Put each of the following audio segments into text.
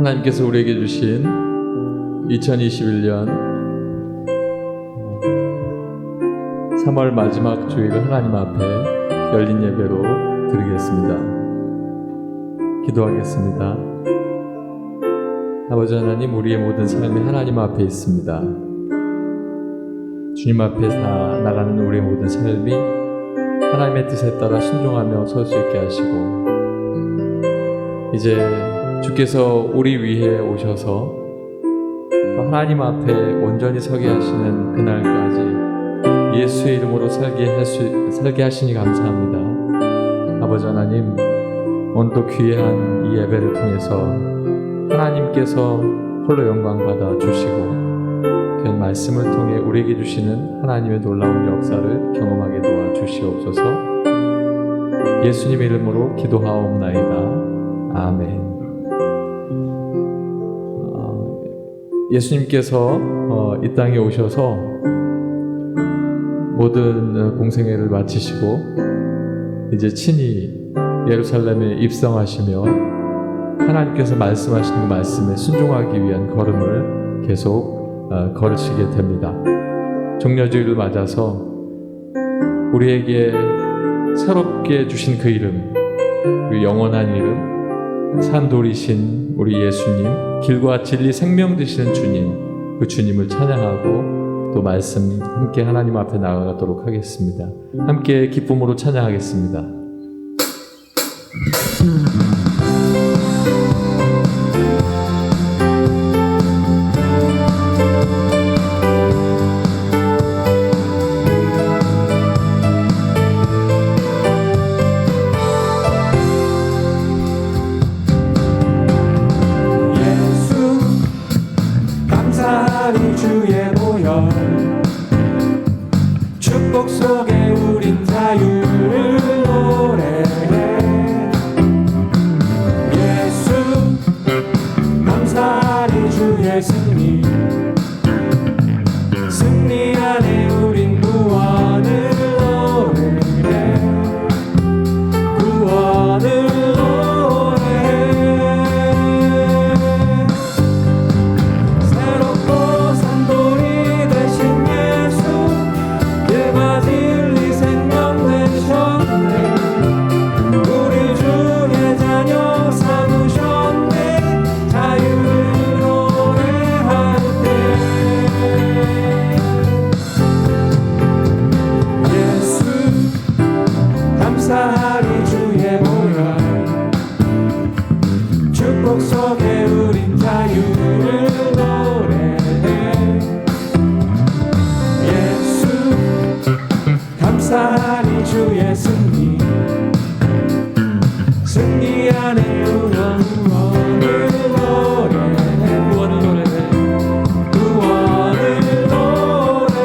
하나님께서 우리에게 주신 2021년 3월 마지막 주일을 하나님 앞에 열린 예배로 드리겠습니다. 기도하겠습니다. 아버지 하나님, 우리의 모든 삶이 하나님 앞에 있습니다. 주님 앞에 다 나가는 우리의 모든 삶이 하나님의 뜻에 따라 순종하며 설 수 있게 하시고, 이제 주께서 우리 위해 오셔서 또 하나님 앞에 온전히 서게 하시는 그날까지 예수의 이름으로 살게 하시니 감사합니다. 아버지 하나님, 오늘도 귀한 이 예배를 통해서 하나님께서 홀로 영광 받아 주시고 그 말씀을 통해 우리에게 주시는 하나님의 놀라운 역사를 경험하게 도와 주시옵소서. 예수님의 이름으로 기도하옵나이다. 아멘. 예수님께서 이 땅에 오셔서 모든 공생애를 마치시고 이제 친히 예루살렘에 입성하시며 하나님께서 말씀하신 그 말씀에 순종하기 위한 걸음을 계속 걸으시게 됩니다. 종려주일을 맞아서 우리에게 새롭게 주신 그 이름, 그 영원한 이름, 산돌이신 우리 예수님, 길과 진리 생명 되시는 주님, 그 주님을 찬양하고 또 말씀 함께 하나님 앞에 나아가도록 하겠습니다. 함께 기쁨으로 찬양하겠습니다. 주의 보혈 축복 속에 우린 자유를 노래해. 예수 감사하리 주의 승리, 승리 안에 우린 구원을 노래해. 구원을 감사하리 주의 보혈 축복 속에 우린 자유를 노래해. 예수 감사하리 주의 승리, 승리 안에 우리는 구원을 노래해. 구원을 노래해. 구원을 노래해.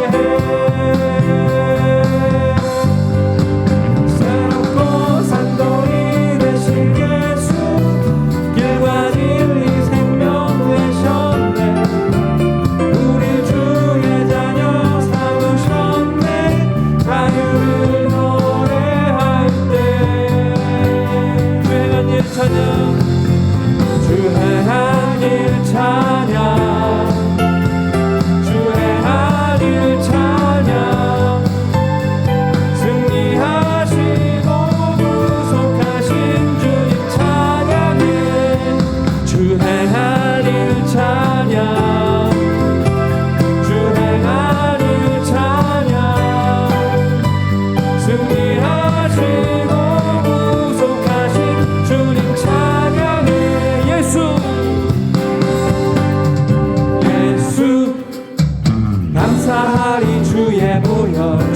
감사하리 주의 보혈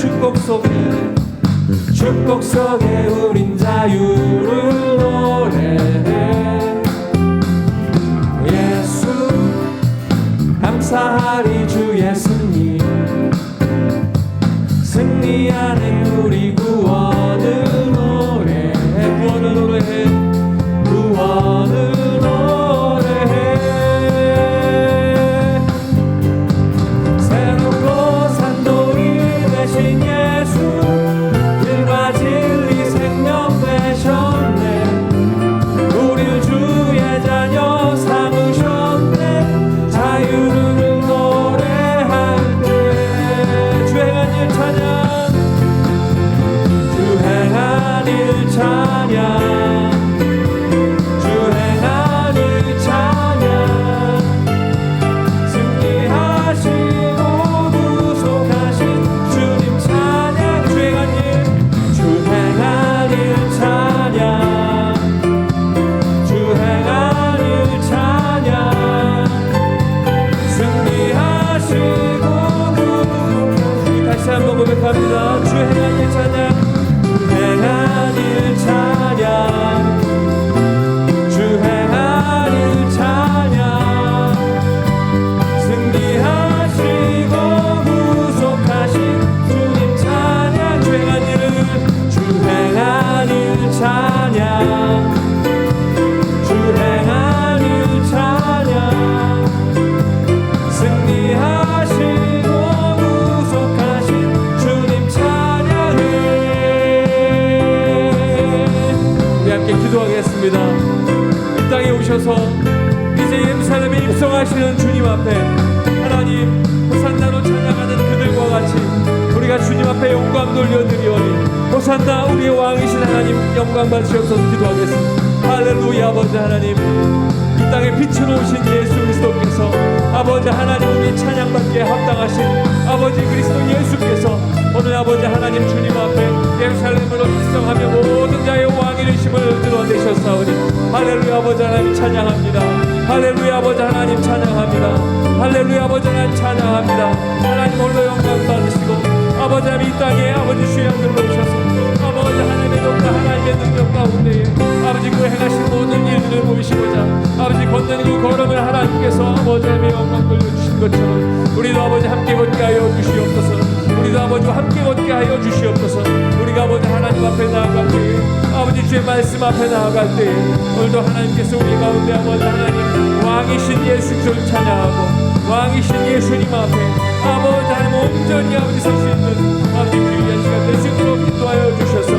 축복 속에 우린 자유를 노래해. 예수 감사하리 주의 승리, 승리 안에 우리 구원을 노래해. 구원을 노래해. 구원을 우리 주의 자녀 삼으셨네. 함께 기도하겠습니다. 이 땅에 오셔서 이제 예루살렘에 입성하시는 주님 앞에 하나님 호산나로 찬양하는 그들과 같이 우리가 주님 앞에 영광 돌려드리오니 호산나 우리의 왕이신 하나님 영광 받으시옵소서 기도하겠습니다. 할렐루야. 아버지 하나님, 이 땅에 빛으로 오신 예수 그리스도께서 아버지 하나님 우리 찬양받기에 합당하신 아버지 그리스도 예수께서 오늘 아버지 하나님 주님 앞에 예루살렘으로 입성하며 모든 자의 왕이 되심을 드러내셨사오니 할렐루야. 아버지 하나님 찬양합니다. 할렐루야. 아버지 하나님 찬양합니다. 할렐루야. 아버지 하나님 찬양합니다. 하나님 홀로 영광 받으시고 아버지 하나님 이 땅에 아버지 주양들로 오셔서 아버지 하나님의 돕다 하나님의 능력 가운데에 아버지 그 행하신 모든 일들을 보이시고자 아버지 걷는 그 걸음을 하나님께서 아버지 하나님의 영광 돌려주신 것처럼 우리도 아버지 함께 걷게 하여 주시옵소서. 우리도 아버지와 함께 걷게 하여 주시옵소서. 우리가 아버지 하나님 앞에 나아갈 때에 아버지 주의 말씀 앞에 나아갈 때에 오늘도 하나님께서 우리 가운데 아버지 하나님 왕이신 예수 그리스도를 찬양하고 왕이신 예수님 앞에 아버지 하나님 온전히 아버지 설 수 있는 아버지 귀한 시간 될 수 있도록 인도하여 주셔서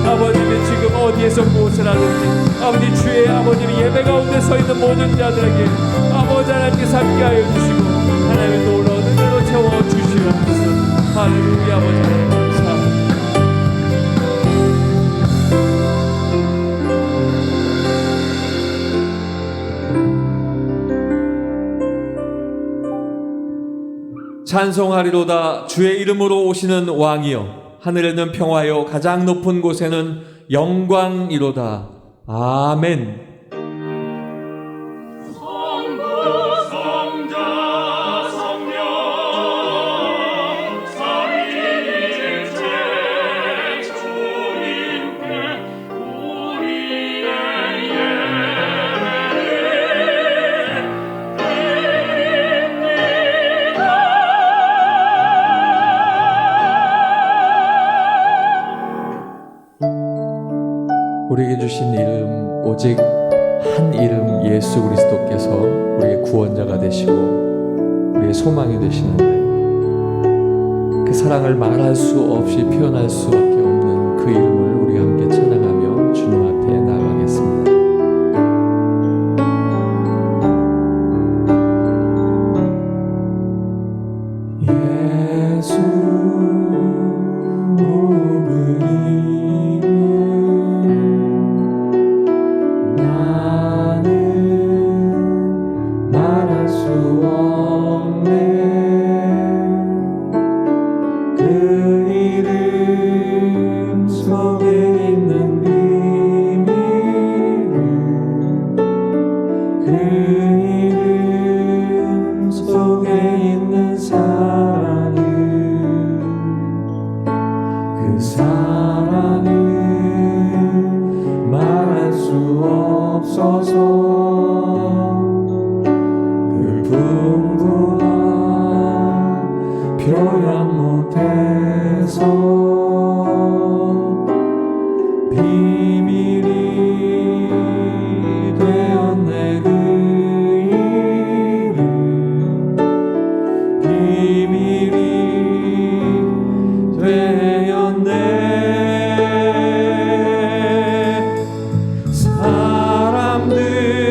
아버지는 지금 어디에서 무엇을 하든지 아버지 주의 아버지 예배 가운데 서 있는 모든 자들에게 아버지 하나님께서 함께하여 주시고 하나님의 놀라운 은혜로 채워주시옵소서. 할렐루야. 아버지 하나님 감사합니다. 찬송하리로다. 주의 이름으로 오시는 왕이여 하늘에는 평화요 가장 높은 곳에는 영광이로다. 아멘. 우리에게 주신 이름 오직 한 이름 예수 그리스도께서 우리의 구원자가 되시고 우리의 소망이 되시는데 그 사랑을 말할 수 없이 표현할 수밖에 없는 그 이름을 우리가 함께 찬양하며 주님 앞에 나아가겠습니다. 예수 표현 못해서 비밀이 되었네. 그 이름 비밀이 되었네. 사람들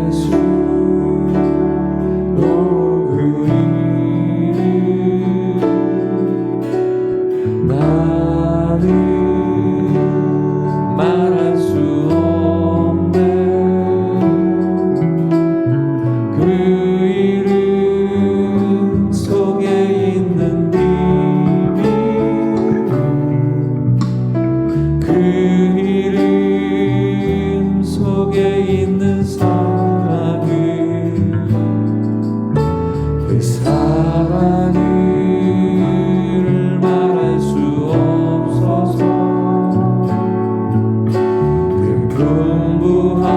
예수 그 이름 나는 말할 수 없네. 그 이름 속에 있는 비밀, 그 이름 속에 있는 사랑을, 그 사랑을 말할 수 없어서 그 풍부한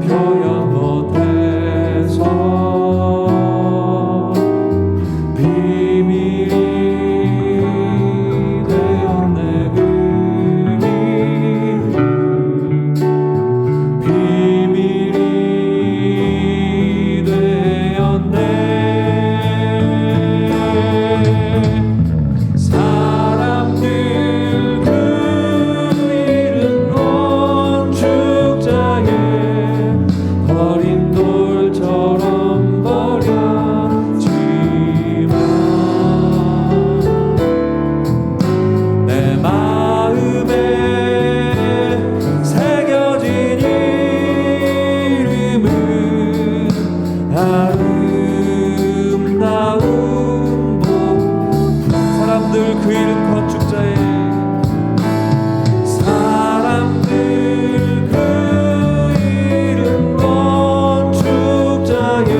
표현 못해서 비밀이 되었네. 그 이름 비밀이 되었네. 사람들 그 이름 건축자에 버린 돌처럼 버렸지만 내 마음에 새겨진 이름은 아름다운 복. 사람들 그 이름 건축자에, 사람들 그 이름 건축자에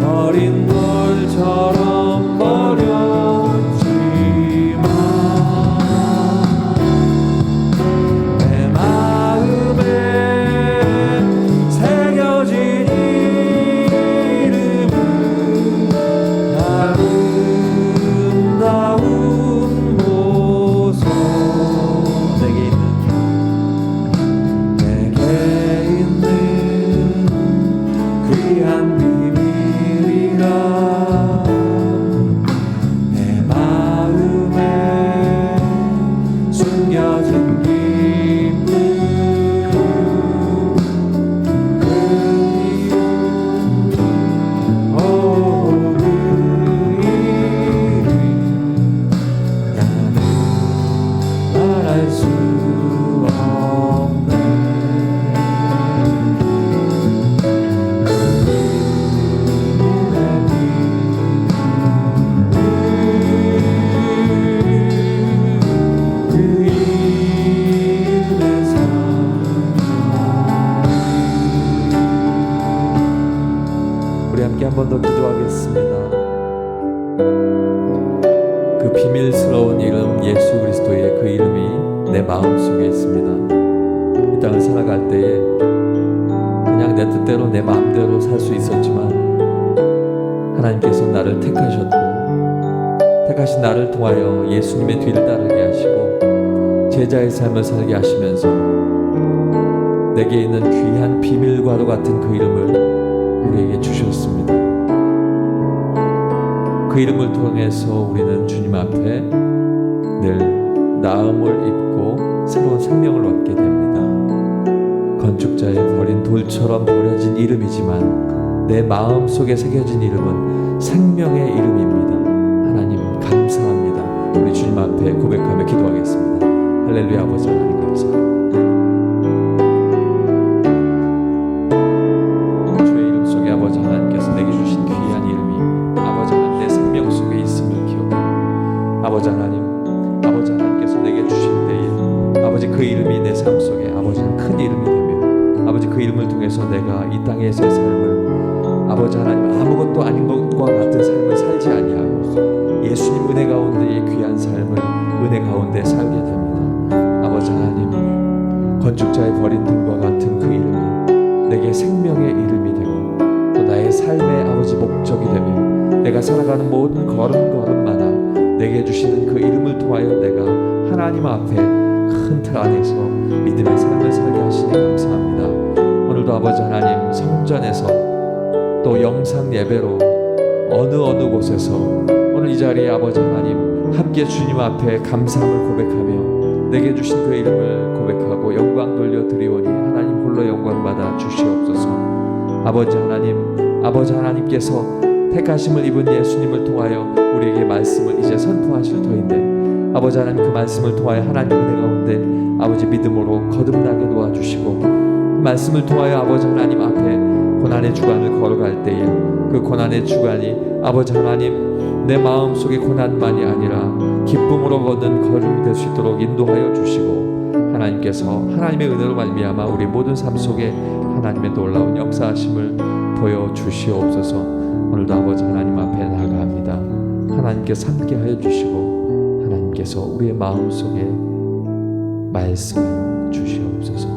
버린 돌처럼 버렸지만 내 마음에 새겨진 이름은 아름다운 보석. 내게 있는 귀한 비밀이라 내 마음에 숨겨진 기쁨, 그 이름, 오, 그 이름 나는 말할 수 없네. 그 이름의 사랑. 우리 함께 한 번 더 기도하겠습니다. 그 비밀스러운 이름 예수 그리스도의 그 이름이 내 마음속에 있습니다. 이 땅을 살아갈 때에 그냥 내 뜻대로 내 마음대로 살 수 있었지만 하나님께서 나를 택하셨고 택하신 나를 통하여 예수님의 뒤를 따르게 하시고 제자의 삶을 살게 하시면서 내게 있는 귀한 비밀과도 같은 그 이름을 우리에게 주셨습니다. 그 이름을 통해서 우리는 주님 앞에 늘 나음을 입고 새로운 생명을 얻게 됩니다. 건축자의 버린 돌처럼 버려진 이름이지만 내 마음 속에 새겨진 이름은 생명의 이름입니다. 하나님 감사합니다. 우리 주님 앞에 고백하며 기도하겠습니다. 할렐루야. 아버지 하나님 감사합니다. 주의 이름 속에 아버지 하나님께서 내게 주신 귀한 이름이 아버지 하나님 내 생명 속에 있음을 기억하고 아버지 하나님께서 내게 주신 내 이름, 아버지 그 이름이 내 삶 속에 아버지는 큰 이름이 되며 아버지 그 이름을 통해서 내가 이 땅에서의 삶을 아버지 하나님 아무것도 아닌 것과 같은 삶을 살지 아니하고 예수님 은혜 가운데의 귀한 삶을 은혜 가운데 살게 됩니다. 아버지 하나님 건축자의 버린 돌과 같은 그 이름이 내게 생명의 이름이 되고 또 나의 삶의 아버지 목적이 되며 내가 살아가는 모든 걸음걸음마다 내게 주시는 그 이름을 통하여 내가 하나님 앞에 큰 틀 안에서 믿음의 삶을 살게 하시니 감사합니다. 오늘도 아버지 하나님 성전에서 또 영상 예배로 어느 곳에서 오늘 이 자리에 아버지 하나님 함께 주님 앞에 감사함을 고백하며 내게 주신 그 이름을 고백하고 영광 돌려 드리오니 하나님 홀로 아버지 하나님께서 택하심을 입은 예수님을 통하여 우리에게 말씀을 이제 선포하실 터인데, 아버지 하나님, 그 말씀을 통하여 하나님 은혜 가운데 아버지 믿음으로 거듭나게 도와주시고, 그 말씀을 통하여 아버지 하나님 앞에 고난의 주간을 걸어갈 때에 그 고난의 주간이 아버지 하나님 내 마음속의 고난만이 아니라 기쁨으로 걷는 걸음이 될 수 있도록 인도하여 주시고, 하나님께서 하나님의 은혜로 말미암아 우리 모든 삶 속에 하나님의 놀라운 역사하심을 보여주시옵소서. 오늘도 아버지 하나님 앞에 나아갑니다. 하나님께서 함께하여 주시고 하나님께서 우리의 마음속에 말씀하여 주시옵소서.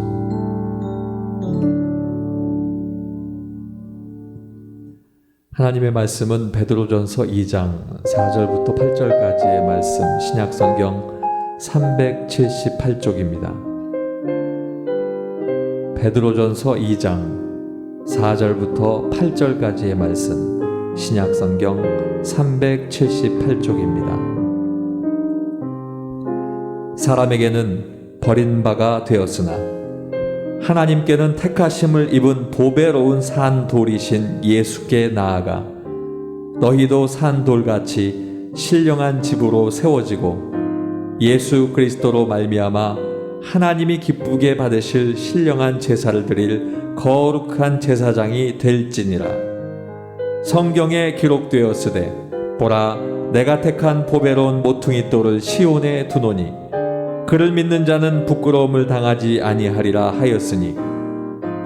하나님의 말씀은 베드로전서 2장 4절부터 8절까지의 말씀, 신약성경 378쪽입니다. 베드로전서 2장 4절부터 8절까지의 말씀, 신약성경 378쪽입니다. 사람에게는 버린 바가 되었으나 하나님께는 택하심을 입은 보배로운 산돌이신 예수께 나아가 너희도 산돌같이 신령한 집으로 세워지고 예수 그리스도로 말미암아 하나님이 기쁘게 받으실 신령한 제사를 드릴 거룩한 제사장이 될지니라. 성경에 기록되었으되 보라, 내가 택한 보배로운 모퉁이 돌을 시온에 두노니 그를 믿는 자는 부끄러움을 당하지 아니하리라 하였으니,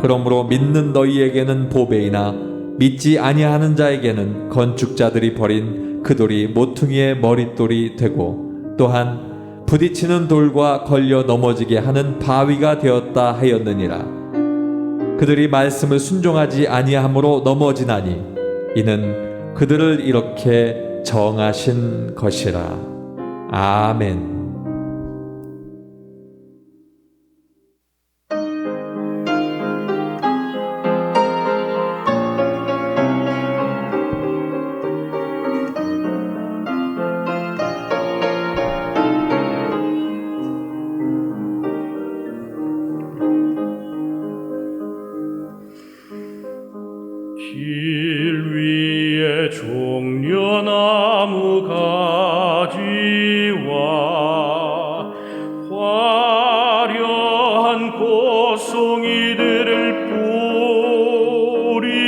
그러므로 믿는 너희에게는 보배이나 믿지 아니하는 자에게는 건축자들이 버린 그 돌이 모퉁이의 머릿돌이 되고 또한 부딪히는 돌과 걸려 넘어지게 하는 바위가 되었다 하였느니라. 그들이 말씀을 순종하지 아니함으로 넘어지나니 이는 그들을 이렇게 정하신 것이라. 아멘. 길 위에 종려나무 가지와 화려한 꽃송이들을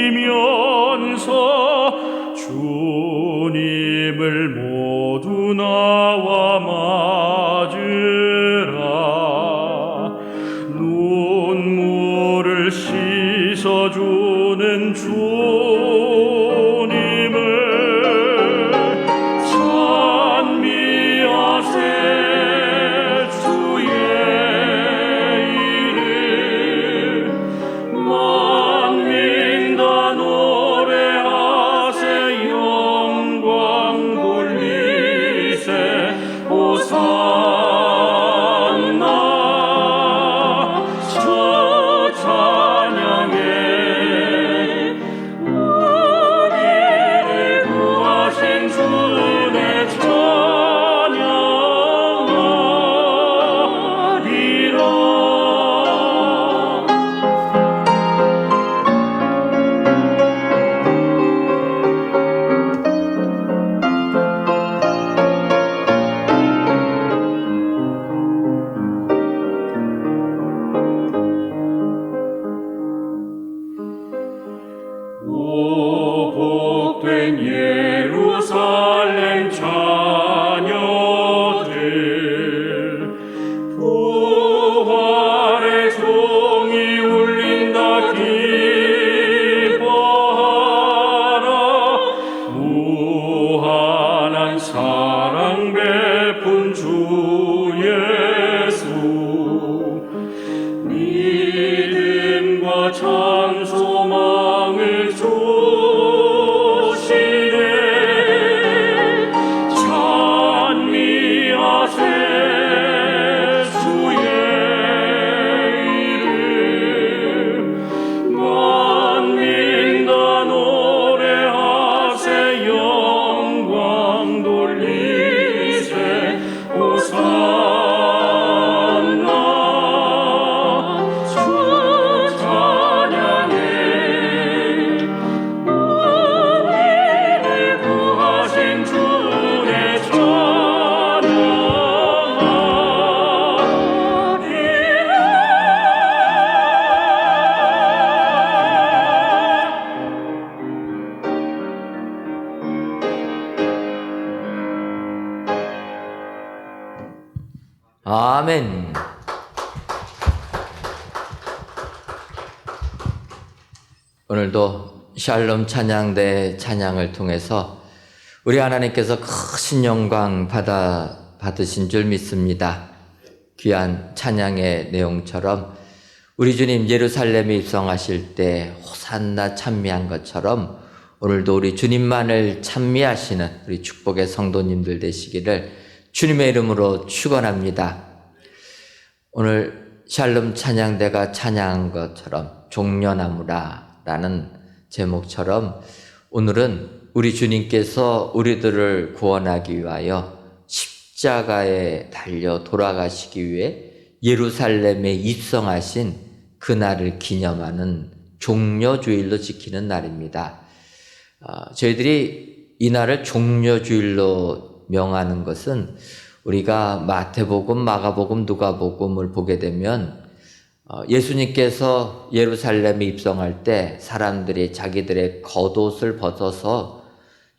뿌리면서 주님을 모두 나와 맞으라. 눈물을 씻어주는 주님을 찬미하세. 주의 이름 만민 다 노래하세. 영광 돌리세. 호산나. 저 찬양에 복된 예루살렘 자녀들, 부활의 종이 울린다. 기뻐하라. 무한한 사랑 베푼 주 예수, 믿음과 참 소망을 주시네. 찬미하세. 주의 이름 만민 다 노래하세. 영광 돌리세. 호산나. 주 찬양해 아멘. 오늘도 샬롬 찬양대 찬양을 통해서 우리 하나님께서 크신 영광 받으신 줄 믿습니다. 귀한 찬양의 내용처럼 우리 주님 예루살렘에 입성하실 때 호산나 찬미한 것처럼 오늘도 우리 주님만을 찬미하시는 우리 축복의 성도님들 되시기를 주님의 이름으로 축원합니다. 오늘 샬롬 찬양대가 찬양한 것처럼 종려나무라라는 제목처럼 오늘은 우리 주님께서 우리들을 구원하기 위하여 십자가에 달려 돌아가시기 위해 예루살렘에 입성하신 그날을 기념하는 종려주일로 지키는 날입니다. 저희들이 이 날을 종려주일로 명하는 것은 우리가 마태복음, 마가복음, 누가복음을 보게 되면 예수님께서 예루살렘에 입성할 때 사람들이 자기들의 겉옷을 벗어서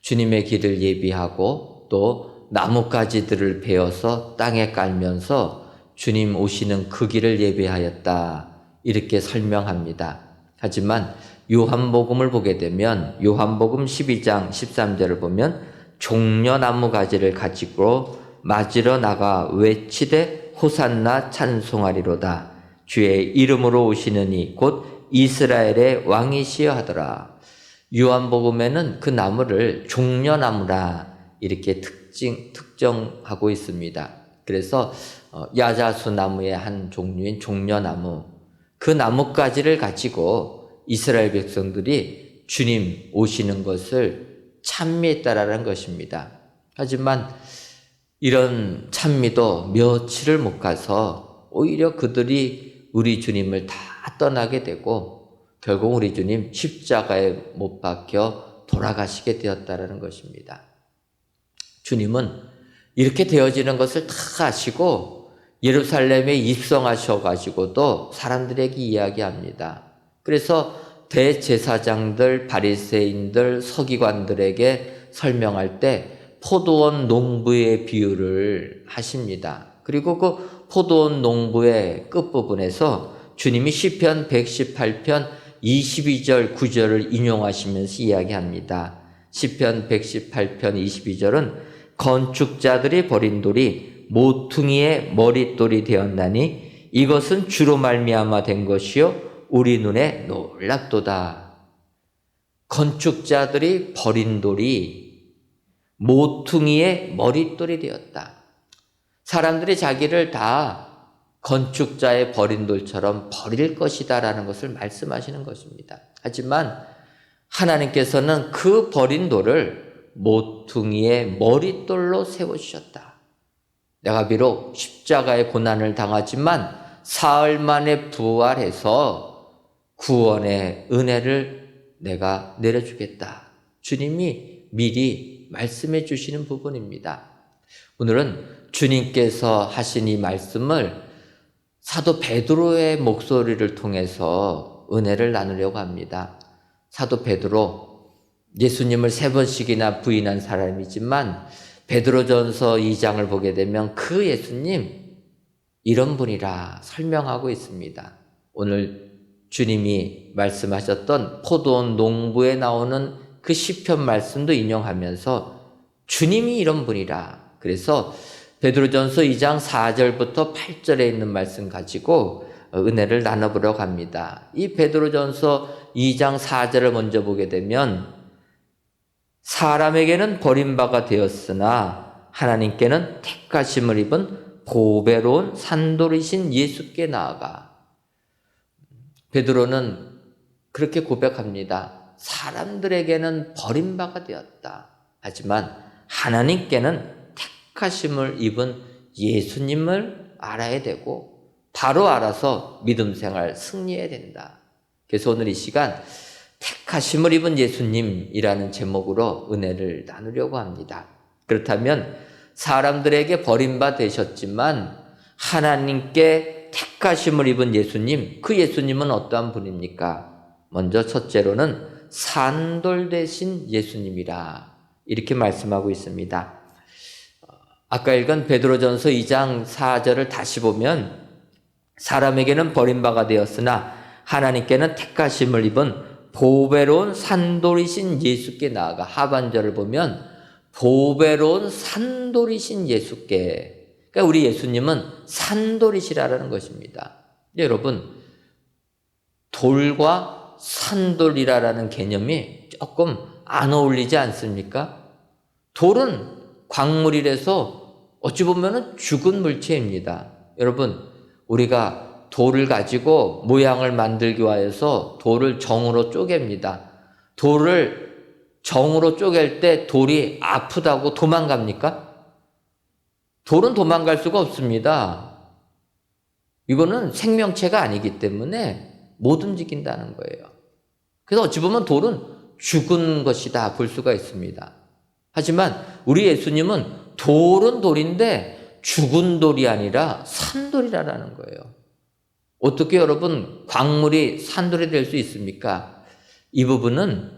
주님의 길을 예비하고 또 나뭇가지들을 베어서 땅에 깔면서 주님 오시는 그 길을 예비하였다, 이렇게 설명합니다. 하지만 요한복음을 보게 되면 요한복음 12장 13절을 보면 종려나무 가지를 가지고 맞으러 나가 외치되 호산나 찬송하리로다. 주의 이름으로 오시는 이 곧 이스라엘의 왕이시여 하더라. 요한복음에는 그 나무를 종려나무라 이렇게 특정하고 있습니다. 그래서 야자수 나무의 한 종류인 종려나무, 그 나뭇가지를 가지고 이스라엘 백성들이 주님 오시는 것을 찬미했다라는 것입니다. 하지만 이런 찬미도 며칠을 못 가서 오히려 그들이 우리 주님을 다 떠나게 되고 결국 우리 주님 십자가에 못 박혀 돌아가시게 되었다라는 것입니다. 주님은 이렇게 되어지는 것을 다 아시고 예루살렘에 입성하셔가지고도 사람들에게 이야기합니다. 그래서 대제사장들, 바리새인들, 서기관들에게 설명할 때 포도원 농부의 비유를 하십니다. 그리고 그 포도원 농부의 끝부분에서 주님이 시편 118편 22절 9절을 인용하시면서 이야기합니다. 시편 118편 22절은 건축자들이 버린 돌이 모퉁이의 머릿돌이 되었나니 이것은 주로 말미암아 된 것이요 우리 눈에 놀랍도다. 건축자들이 버린 돌이 모퉁이의 머릿돌이 되었다. 사람들이 자기를 다 건축자의 버린 돌처럼 버릴 것이다라는 것을 말씀하시는 것입니다. 하지만 하나님께서는 그 버린 돌을 모퉁이의 머릿돌로 세워주셨다. 내가 비록 십자가의 고난을 당하지만 사흘 만에 부활해서 구원의 은혜를 내가 내려주겠다. 주님이 미리 말씀해 주시는 부분입니다. 오늘은 주님께서 하신 이 말씀을 사도 베드로의 목소리를 통해서 은혜를 나누려고 합니다. 사도 베드로, 예수님을 3번씩이나 부인한 사람이지만 베드로전서 2장을 보게 되면 그 예수님 이런 분이라 설명하고 있습니다. 오늘 주님이 말씀하셨던 포도원 농부에 나오는 그 시편 말씀도 인용하면서 주님이 이런 분이라. 그래서 베드로전서 2장 4절부터 8절에 있는 말씀 가지고 은혜를 나눠보려고 합니다. 이 베드로전서 2장 4절을 먼저 보게 되면 사람에게는 버림바가 되었으나 하나님께는 택하심을 입은 보배로운 산돌이신 예수께 나아가. 베드로는 그렇게 고백합니다. 사람들에게는 버림바가 되었다. 하지만 하나님께는 택하심을 입은 예수님을 알아야 되고 바로 알아서 믿음 생활 승리해야 된다. 그래서 오늘 이 시간 택하심을 입은 예수님이라는 제목으로 은혜를 나누려고 합니다. 그렇다면 사람들에게 버림바 되셨지만 하나님께 택하심을 입은 예수님, 그 예수님은 어떠한 분입니까? 먼저 첫째로는 산돌 되신 예수님이라 이렇게 말씀하고 있습니다. 아까 읽은 베드로전서 2장 4절을 다시 보면 사람에게는 버림받아 되었으나 하나님께는 택하심을 입은 보배로운 산돌이신 예수께 나아가, 하반절을 보면 보배로운 산돌이신 예수께, 그러니까 우리 예수님은 산돌이시라는 것입니다. 여러분, 돌과 산돌이라는 개념이 조금 안 어울리지 않습니까? 돌은 광물이라서 어찌 보면 죽은 물체입니다. 여러분, 우리가 돌을 가지고 모양을 만들기 위해서 돌을 정으로 쪼갭니다. 돌을 정으로 쪼갤 때 돌이 아프다고 도망갑니까? 돌은 도망갈 수가 없습니다. 이거는 생명체가 아니기 때문에 못 움직인다는 거예요. 그래서 어찌 보면 돌은 죽은 것이다 볼 수가 있습니다. 하지만 우리 예수님은 돌은 돌인데 죽은 돌이 아니라 산돌이라는 거예요. 어떻게 여러분 광물이 산돌이 될 수 있습니까? 이 부분은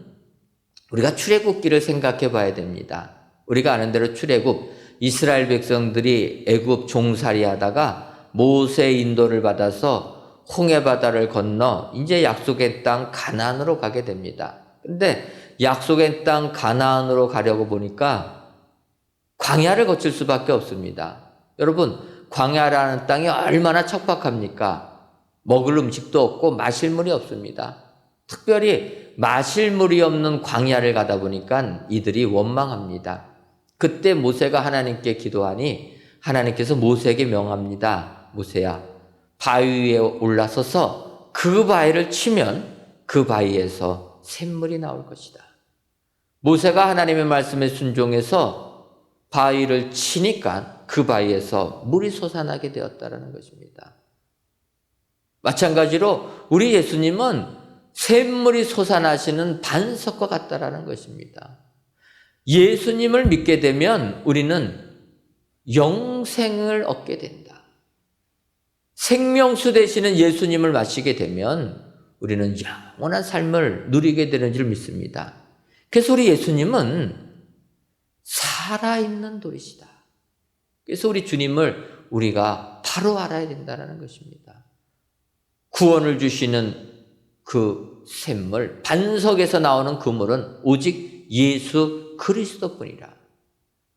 우리가 출애굽기를 생각해 봐야 됩니다. 우리가 아는 대로 출애굽, 이스라엘 백성들이 애굽 종살이 하다가 모세의 인도를 받아서 홍해 바다를 건너 이제 약속의 땅 가나안으로 가게 됩니다. 근데 약속의 땅 가나안으로 가려고 보니까 광야를 거칠 수밖에 없습니다. 여러분, 광야라는 땅이 얼마나 척박합니까? 먹을 음식도 없고 마실 물이 없습니다. 특별히 마실 물이 없는 광야를 가다 보니까 이들이 원망합니다. 그때 모세가 하나님께 기도하니 하나님께서 모세에게 명합니다. 모세야, 바위 위에 올라서서 그 바위를 치면 그 바위에서 샘물이 나올 것이다. 모세가 하나님의 말씀에 순종해서 바위를 치니까 그 바위에서 물이 솟아나게 되었다는 것입니다. 마찬가지로 우리 예수님은 샘물이 솟아나시는 반석과 같다라는 것입니다. 예수님을 믿게 되면 우리는 영생을 얻게 된다. 생명수 되시는 예수님을 마시게 되면 우리는 영원한 삶을 누리게 되는 줄 믿습니다. 그래서 우리 예수님은 살아있는 돌이시다. 그래서 우리 주님을 우리가 바로 알아야 된다는 것입니다. 구원을 주시는 그 샘물, 반석에서 나오는 그 물은 오직 예수 그리스도뿐이라.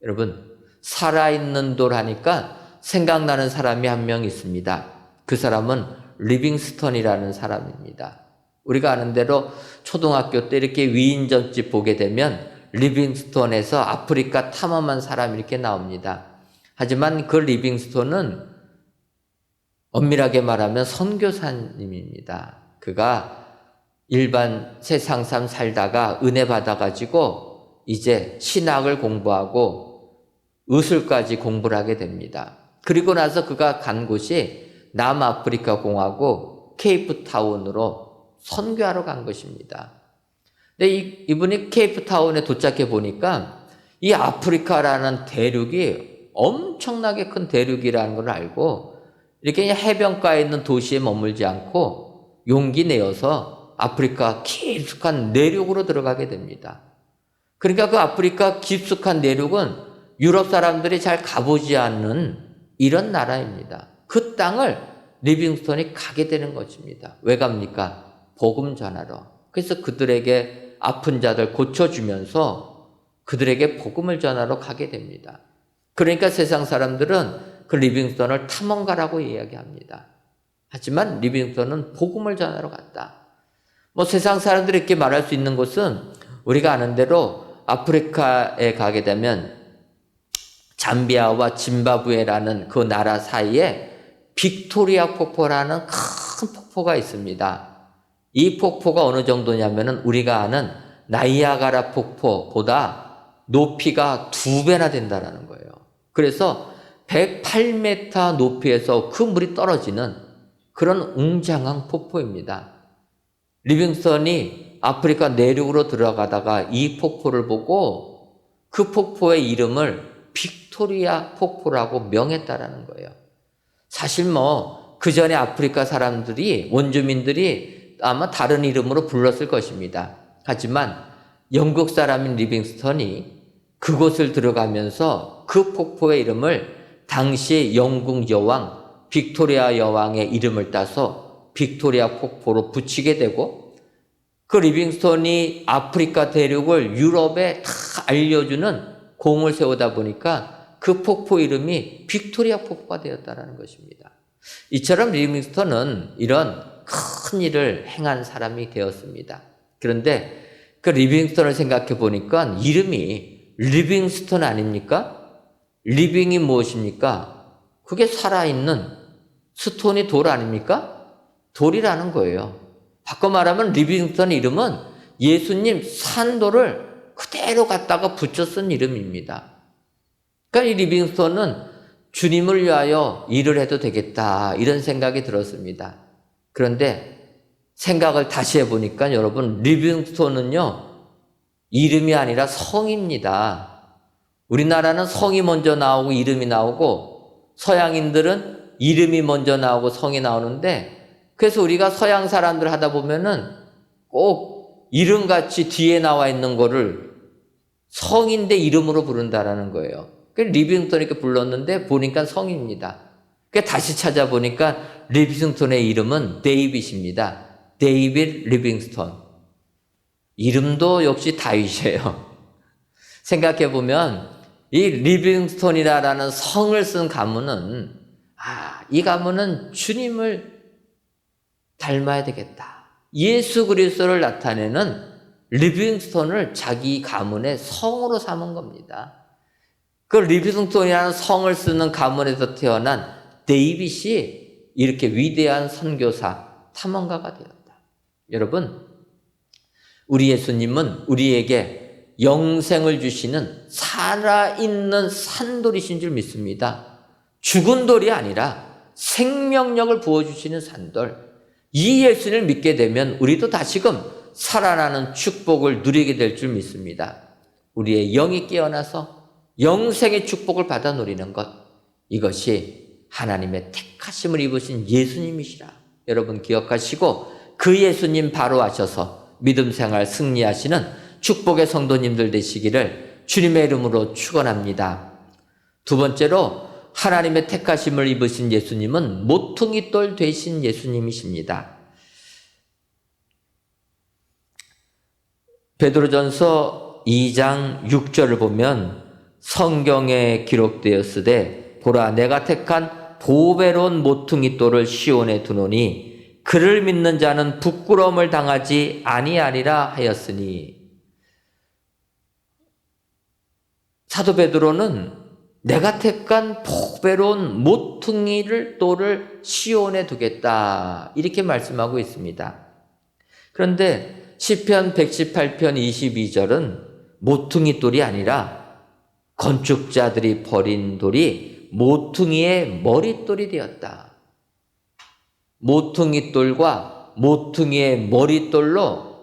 여러분, 살아있는 돌 하니까 생각나는 사람이 한 명 있습니다. 그 사람은 리빙스턴이라는 사람입니다. 우리가 아는 대로 초등학교 때 이렇게 위인전집 보게 되면 리빙스턴에서 아프리카 탐험한 사람이 이렇게 나옵니다. 하지만 그 리빙스턴은 엄밀하게 말하면 선교사님입니다. 그가 일반 세상 삶 살다가 은혜 받아가지고 이제 신학을 공부하고 의술까지 공부를 하게 됩니다. 그리고 나서 그가 간 곳이 남아프리카 공화국 케이프타운으로 선교하러 간 것입니다. 근데 이분이 케이프타운에 도착해 보니까 이 아프리카라는 대륙이 엄청나게 큰 대륙이라는 걸 알고 이렇게 해변가에 있는 도시에 머물지 않고 용기 내어서 아프리카 깊숙한 내륙으로 들어가게 됩니다. 그러니까 그 아프리카 깊숙한 내륙은 유럽 사람들이 잘 가보지 않는 이런 나라입니다. 그 땅을 리빙스턴이 가게 되는 것입니다. 왜 갑니까? 복음 전하러. 그래서 그들에게 아픈 자들 고쳐주면서 그들에게 복음을 전하러 가게 됩니다. 그러니까 세상 사람들은 그 리빙스턴을 탐험가라고 이야기합니다. 하지만 리빙스턴은 복음을 전하러 갔다. 세상 사람들이 이렇게 말할 수 있는 것은 우리가 아는 대로 아프리카에 가게 되면 잠비아와 짐바브웨라는 그 나라 사이에 빅토리아 폭포라는 큰 폭포가 있습니다. 이 폭포가 어느 정도냐면은 우리가 아는 나이아가라 폭포보다 높이가 2배나 된다는 거예요. 그래서 108m 높이에서 그 물이 떨어지는 그런 웅장한 폭포입니다. 리빙스턴이 아프리카 내륙으로 들어가다가 이 폭포를 보고 그 폭포의 이름을 빅토리아 폭포라고 명했다라는 거예요. 사실 그 전에 아프리카 사람들이, 원주민들이 아마 다른 이름으로 불렀을 것입니다. 하지만 영국 사람인 리빙스턴이 그곳을 들어가면서 그 폭포의 이름을 당시 영국 여왕 빅토리아 여왕의 이름을 따서 빅토리아 폭포로 붙이게 되고, 그 리빙스톤이 아프리카 대륙을 유럽에 다 알려주는 공을 세우다 보니까 그 폭포 이름이 빅토리아 폭포가 되었다는 것입니다. 이처럼 리빙스톤은 이런 큰 일을 행한 사람이 되었습니다. 그런데 그 리빙스톤을 생각해 보니까 이름이 리빙스톤 아닙니까? 리빙이 무엇입니까? 그게 살아있는 스톤이 돌 아닙니까? 돌이라는 거예요. 바꿔 말하면 리빙스톤 이름은 예수님 산돌을 그대로 갖다가 붙여 쓴 이름입니다. 그러니까 이 리빙스톤은 주님을 위하여 일을 해도 되겠다, 이런 생각이 들었습니다. 그런데 생각을 다시 해보니까 여러분, 리빙스톤은요 이름이 아니라 성입니다. 우리나라는 성이 먼저 나오고 이름이 나오고, 서양인들은 이름이 먼저 나오고 성이 나오는데, 그래서 우리가 서양 사람들 하다 보면은 꼭 이름같이 뒤에 나와 있는 거를 성인데 이름으로 부른다라는 거예요. 리빙스톤 이렇게 불렀는데 보니까 성입니다. 다시 찾아보니까 리빙스톤의 이름은 데이빗입니다. 데이빗 리빙스톤. 이름도 역시 다윗이에요. 생각해보면 이 리빙스톤이라는 성을 쓴 가문은, 이 가문은 주님을 닮아야 되겠다. 예수 그리스도를 나타내는 리빙스톤을 자기 가문의 성으로 삼은 겁니다. 그 리빙스톤이라는 성을 쓰는 가문에서 태어난 데이빗이 이렇게 위대한 선교사, 탐험가가 되었다. 여러분, 우리 예수님은 우리에게 영생을 주시는 살아있는 산돌이신 줄 믿습니다. 죽은 돌이 아니라 생명력을 부어주시는 산돌. 이 예수를 믿게 되면 우리도 다시금 살아나는 축복을 누리게 될 줄 믿습니다. 우리의 영이 깨어나서 영생의 축복을 받아 누리는 것, 이것이 하나님의 택하심을 입으신 예수님이시라. 여러분 기억하시고 그 예수님 바로 하셔서 믿음 생활 승리하시는 축복의 성도님들 되시기를 주님의 이름으로 축원합니다. 두 번째로, 하나님의 택하심을 입으신 예수님은 모퉁이 돌 되신 예수님이십니다. 베드로전서 2장 6절을 보면 성경에 기록되었으되 보라 내가 택한 보배로운 모퉁이 돌을 시온에 두노니 그를 믿는 자는 부끄러움을 당하지 아니하리라 하였으니, 사도 베드로는 내가 택한 보배로운 모퉁이를 돌을 시온에 두겠다, 이렇게 말씀하고 있습니다. 그런데 시편 118편 22절은 모퉁이 돌이 아니라 건축자들이 버린 돌이 모퉁이의 머릿돌이 되었다. 모퉁이 돌과 모퉁이의 머릿돌로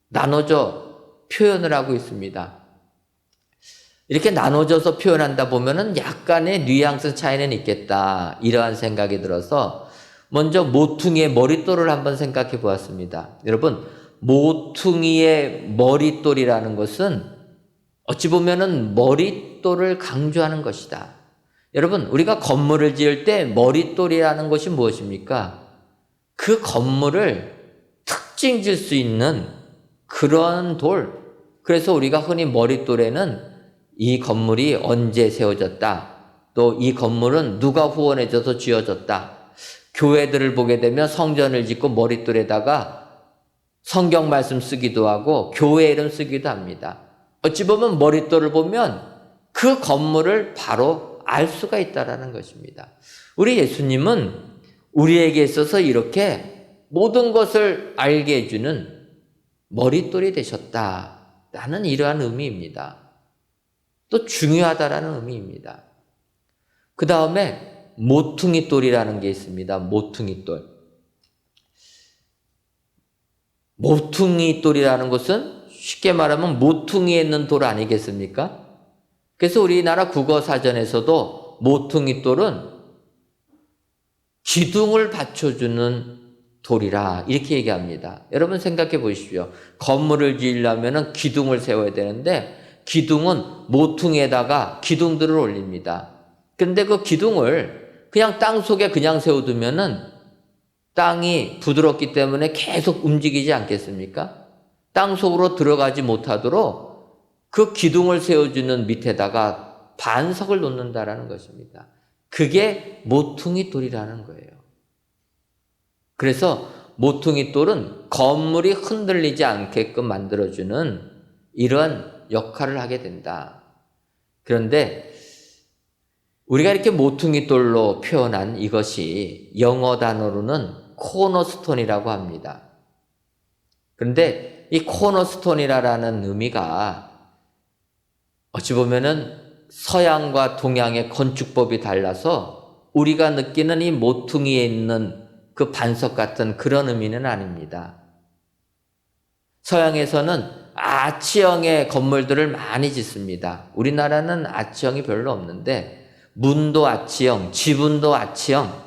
나눠져 표현을 하고 있습니다. 이렇게 나눠져서 표현한다 보면은 약간의 뉘앙스 차이는 있겠다, 이러한 생각이 들어서 먼저 모퉁이의 머릿돌을 한번 생각해 보았습니다. 여러분, 모퉁이의 머릿돌이라는 것은 어찌 보면은 머릿돌을 강조하는 것이다. 여러분, 우리가 건물을 지을 때 머릿돌이라는 것이 무엇입니까? 그 건물을 특징 질 수 있는 그런 돌. 그래서 우리가 흔히 머릿돌에는 이 건물이 언제 세워졌다, 또 이 건물은 누가 후원해줘서 지어졌다, 교회들을 보게 되면 성전을 짓고 머릿돌에다가 성경 말씀 쓰기도 하고 교회 이름 쓰기도 합니다. 어찌 보면 머릿돌을 보면 그 건물을 바로 알 수가 있다는 것입니다. 우리 예수님은 우리에게 있어서 이렇게 모든 것을 알게 해주는 머릿돌이 되셨다라는 이러한 의미입니다. 또 중요하다라는 의미입니다. 그 다음에 모퉁이 돌이라는 게 있습니다. 모퉁이 돌. 모퉁이 돌이라는 것은 쉽게 말하면 모퉁이에 있는 돌 아니겠습니까? 그래서 우리나라 국어사전에서도 모퉁이 돌은 기둥을 받쳐주는 돌이라 이렇게 얘기합니다. 여러분 생각해 보십시오. 건물을 지으려면 기둥을 세워야 되는데 기둥은 모퉁이에다가 기둥들을 올립니다. 그런데 그 기둥을 그냥 땅 속에 그냥 세워두면은 땅이 부드럽기 때문에 계속 움직이지 않겠습니까? 땅 속으로 들어가지 못하도록 그 기둥을 세워주는 밑에다가 반석을 놓는다라는 것입니다. 그게 모퉁이 돌이라는 거예요. 그래서 모퉁이 돌은 건물이 흔들리지 않게끔 만들어주는 이런 역할을 하게 된다. 그런데 우리가 이렇게 모퉁이 돌로 표현한 이것이 영어 단어로는 코너스톤이라고 합니다. 그런데 이 코너스톤이라는 의미가 어찌 보면은 서양과 동양의 건축법이 달라서 우리가 느끼는 이 모퉁이에 있는 그 반석 같은 그런 의미는 아닙니다. 서양에서는 아치형의 건물들을 많이 짓습니다. 우리나라는 아치형이 별로 없는데 문도 아치형, 지붕도 아치형,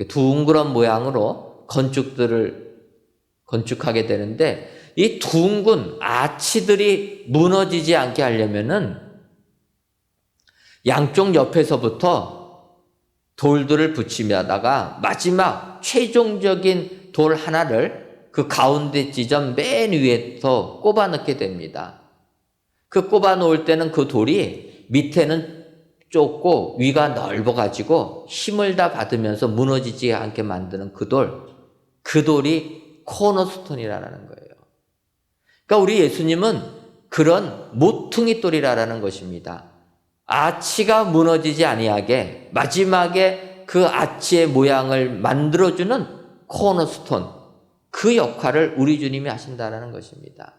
둥그런 모양으로 건축들을 건축하게 되는데 이 둥근 아치들이 무너지지 않게 하려면은 양쪽 옆에서부터 돌들을 붙이다가 마지막 최종적인 돌 하나를 그 가운데 지점 맨 위에서 꼽아 넣게 됩니다. 그 꼽아 놓을 때는 그 돌이 밑에는 좁고 위가 넓어가지고 힘을 다 받으면서 무너지지 않게 만드는 그 돌이 코너스톤이라는 거예요. 그러니까 우리 예수님은 그런 모퉁이 돌이라는 것입니다. 아치가 무너지지 아니하게 마지막에 그 아치의 모양을 만들어주는 코너스톤, 그 역할을 우리 주님이 하신다는 것입니다.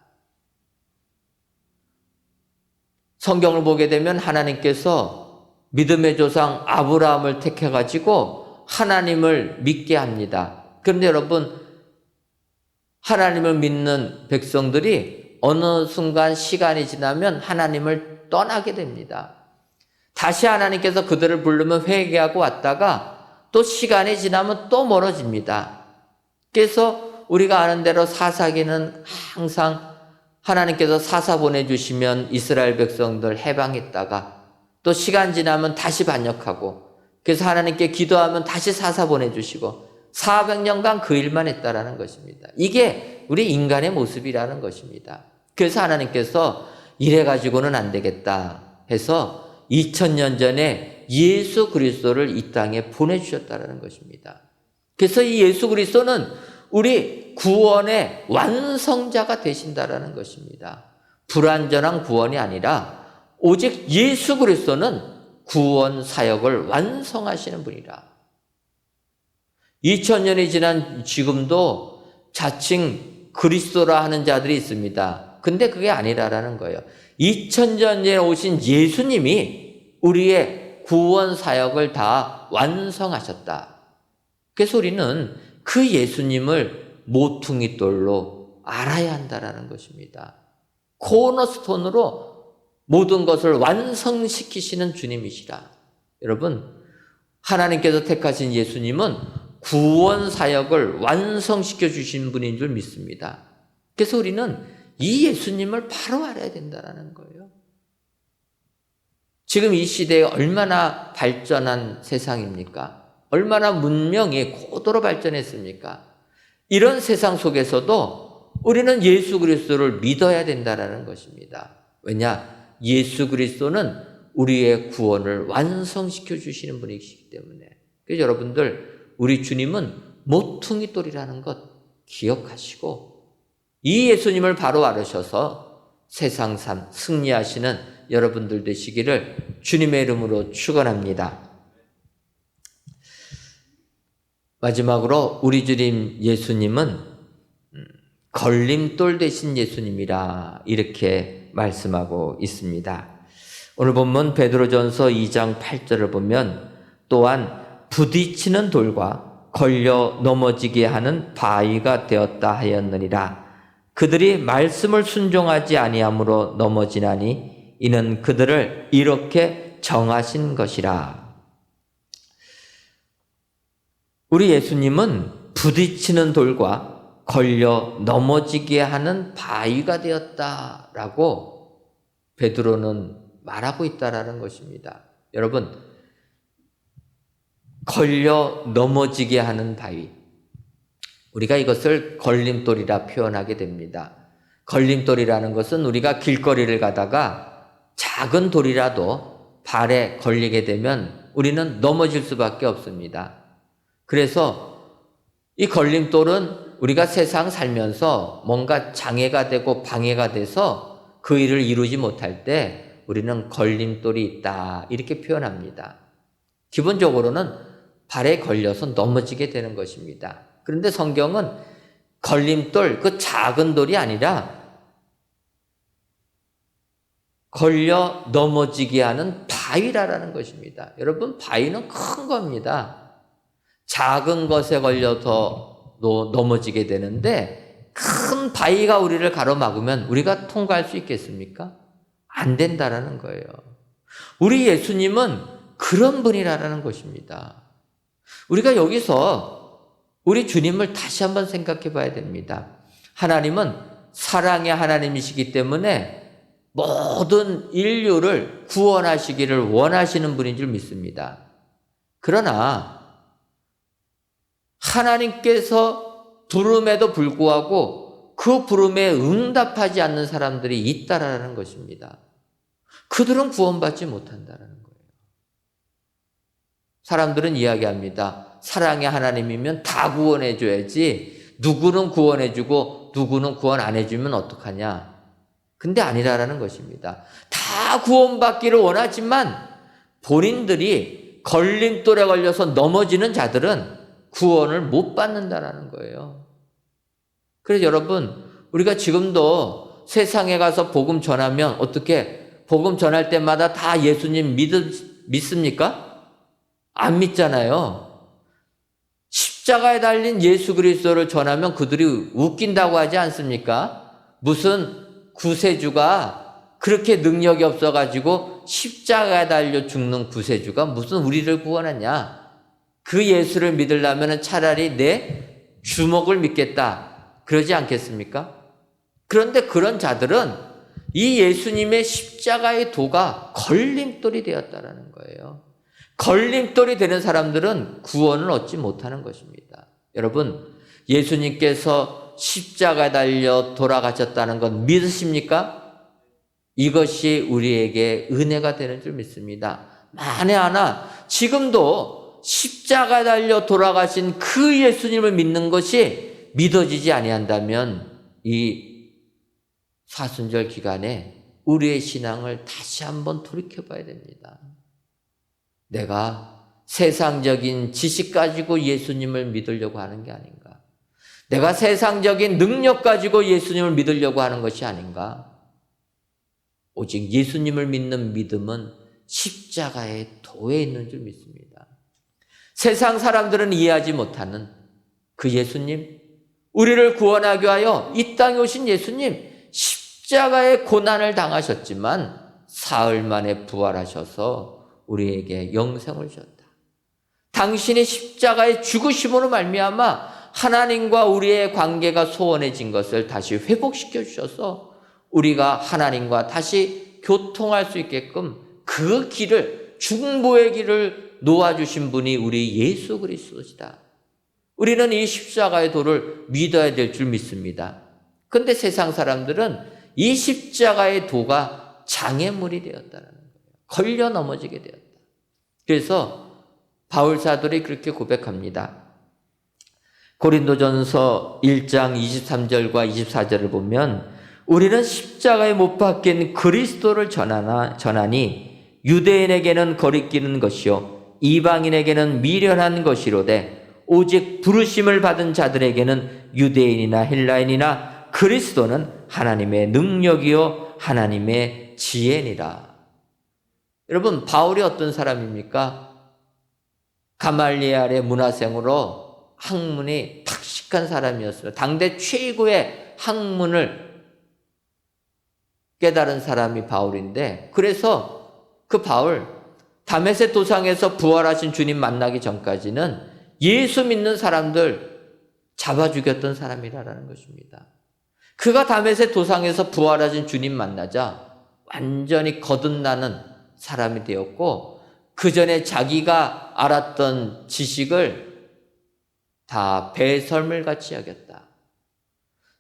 성경을 보게 되면 하나님께서 믿음의 조상 아브라함을 택해가지고 하나님을 믿게 합니다. 그런데 여러분, 하나님을 믿는 백성들이 어느 순간 시간이 지나면 하나님을 떠나게 됩니다. 다시 하나님께서 그들을 부르면 회개하고 왔다가 또 시간이 지나면 또 멀어집니다. 그래서 우리가 아는 대로 사사기는 항상 하나님께서 사사 보내주시면 이스라엘 백성들 해방했다가 또 시간 지나면 다시 반역하고, 그래서 하나님께 기도하면 다시 사사 보내주시고 400년간 그 일만 했다라는 것입니다. 이게 우리 인간의 모습이라는 것입니다. 그래서 하나님께서 이래가지고는 안 되겠다 해서 2000년 전에 예수 그리스도를 이 땅에 보내주셨다는 것입니다. 그래서 이 예수 그리스도는 우리 구원의 완성자가 되신다라는 것입니다. 불완전한 구원이 아니라 오직 예수 그리스도는 구원 사역을 완성하시는 분이라. 2000년이 지난 지금도 자칭 그리스도라 하는 자들이 있습니다. 근데 그게 아니라는 거예요. 2000년 전에 오신 예수님이 우리의 구원 사역을 다 완성하셨다. 그래서 우리는 그 예수님을 모퉁이 돌로 알아야 한다는 것입니다. 코너스톤으로 모든 것을 완성시키시는 주님이시라. 여러분, 하나님께서 택하신 예수님은 구원 사역을 완성시켜 주신 분인 줄 믿습니다. 그래서 우리는 이 예수님을 바로 알아야 된다는 거예요. 지금 이 시대에 얼마나 발전한 세상입니까? 얼마나 문명이 고도로 발전했습니까? 이런 세상 속에서도 우리는 예수 그리스도를 믿어야 된다는 것입니다. 왜냐? 예수 그리스도는 우리의 구원을 완성시켜 주시는 분이시기 때문에. 그래서 여러분들, 우리 주님은 모퉁이 돌이라는 것 기억하시고 이 예수님을 바로 알으셔서 세상 삶 승리하시는 여러분들 되시기를 주님의 이름으로 축원합니다. 마지막으로 우리 주님 예수님은 걸림돌 되신 예수님이라 이렇게 말씀하고 있습니다. 오늘 본문 베드로전서 2장 8절을 보면 또한 부딪히는 돌과 걸려 넘어지게 하는 바위가 되었다 하였느니라. 그들이 말씀을 순종하지 아니함으로 넘어지나니 이는 그들을 이렇게 정하신 것이라. 우리 예수님은 부딪히는 돌과 걸려 넘어지게 하는 바위가 되었다라고 베드로는 말하고 있다라는 것입니다. 여러분, 걸려 넘어지게 하는 바위. 우리가 이것을 걸림돌이라 표현하게 됩니다. 걸림돌이라는 것은 우리가 길거리를 가다가 작은 돌이라도 발에 걸리게 되면 우리는 넘어질 수밖에 없습니다. 그래서 이 걸림돌은 우리가 세상 살면서 뭔가 장애가 되고 방해가 돼서 그 일을 이루지 못할 때 우리는 걸림돌이 있다 이렇게 표현합니다. 기본적으로는 발에 걸려서 넘어지게 되는 것입니다. 그런데 성경은 걸림돌, 그 작은 돌이 아니라 걸려 넘어지게 하는 바위라는 것입니다. 여러분, 바위는 큰 겁니다. 작은 것에 걸려서 넘어지게 되는데 큰 바위가 우리를 가로막으면 우리가 통과할 수 있겠습니까? 안 된다라는 거예요. 우리 예수님은 그런 분이라는 것입니다. 우리가 여기서 우리 주님을 다시 한번 생각해 봐야 됩니다. 하나님은 사랑의 하나님이시기 때문에 모든 인류를 구원하시기를 원하시는 분인 줄 믿습니다. 그러나 하나님께서 부름에도 불구하고 그 부름에 응답하지 않는 사람들이 있다라는 것입니다. 그들은 구원받지 못한다라는 거예요. 사람들은 이야기합니다. 사랑의 하나님이면 다 구원해줘야지 누구는 구원해주고 누구는 구원 안 해주면 어떡하냐. 근데 아니라는 것입니다. 다 구원받기를 원하지만 본인들이 걸림돌에 걸려서 넘어지는 자들은 구원을 못 받는다라는 거예요. 그래서 여러분, 우리가 지금도 세상에 가서 복음 전하면 어떻게 복음 전할 때마다 다 예수님 믿습니까? 안 믿잖아요. 십자가에 달린 예수 그리스도를 전하면 그들이 웃긴다고 하지 않습니까? 무슨 구세주가 그렇게 능력이 없어가지고 십자가에 달려 죽는 구세주가 무슨 우리를 구원하냐? 그 예수를 믿으려면 차라리 내 주먹을 믿겠다. 그러지 않겠습니까? 그런데 그런 자들은 이 예수님의 십자가의 도가 걸림돌이 되었다라는 거예요. 걸림돌이 되는 사람들은 구원을 얻지 못하는 것입니다. 여러분, 예수님께서 십자가에 달려 돌아가셨다는 건 믿으십니까? 이것이 우리에게 은혜가 되는 줄 믿습니다. 만에 하나 지금도 십자가에 달려 돌아가신 그 예수님을 믿는 것이 믿어지지 아니한다면 이 사순절 기간에 우리의 신앙을 다시 한번 돌이켜봐야 됩니다. 내가 세상적인 지식 가지고 예수님을 믿으려고 하는 게 아닌가? 내가 세상적인 능력 가지고 예수님을 믿으려고 하는 것이 아닌가? 오직 예수님을 믿는 믿음은 십자가의 도에 있는 줄 믿습니다. 세상 사람들은 이해하지 못하는 그 예수님, 우리를 구원하기 위하여 이 땅에 오신 예수님, 십자가의 고난을 당하셨지만 사흘 만에 부활하셔서 우리에게 영생을 주셨다. 당신이 십자가의 죽으심으로 말미암아 하나님과 우리의 관계가 소원해진 것을 다시 회복시켜 주셔서 우리가 하나님과 다시 교통할 수 있게끔 그 길을, 중보의 길을 놓아주신 분이 우리 예수 그리스도시다. 우리는 이 십자가의 도를 믿어야 될 줄 믿습니다. 그런데 세상 사람들은 이 십자가의 도가 장애물이 되었다는 거예요. 걸려 넘어지게 되었다. 그래서 바울 사도리 그렇게 고백합니다. 고린도전서 1장 23절과 24절을 보면 우리는 십자가에 못 박힌 그리스도를 전하니 유대인에게는 거리끼는 것이요 이방인에게는 미련한 것이로되 오직 부르심을 받은 자들에게는 유대인이나 헬라인이나 그리스도는 하나님의 능력이요 하나님의 지혜니라. 여러분, 바울이 어떤 사람입니까? 가말리엘의 문화생으로 학문이 탁식한 사람이었어요. 당대 최고의 학문을 깨달은 사람이 바울인데, 그래서 그 바울 다메섹 도상에서 부활하신 주님 만나기 전까지는 예수 믿는 사람들 잡아 죽였던 사람이라는 것입니다. 그가 다메섹 도상에서 부활하신 주님 만나자 완전히 거듭나는 사람이 되었고, 그 전에 자기가 알았던 지식을 다 배설물 같이 여겼다.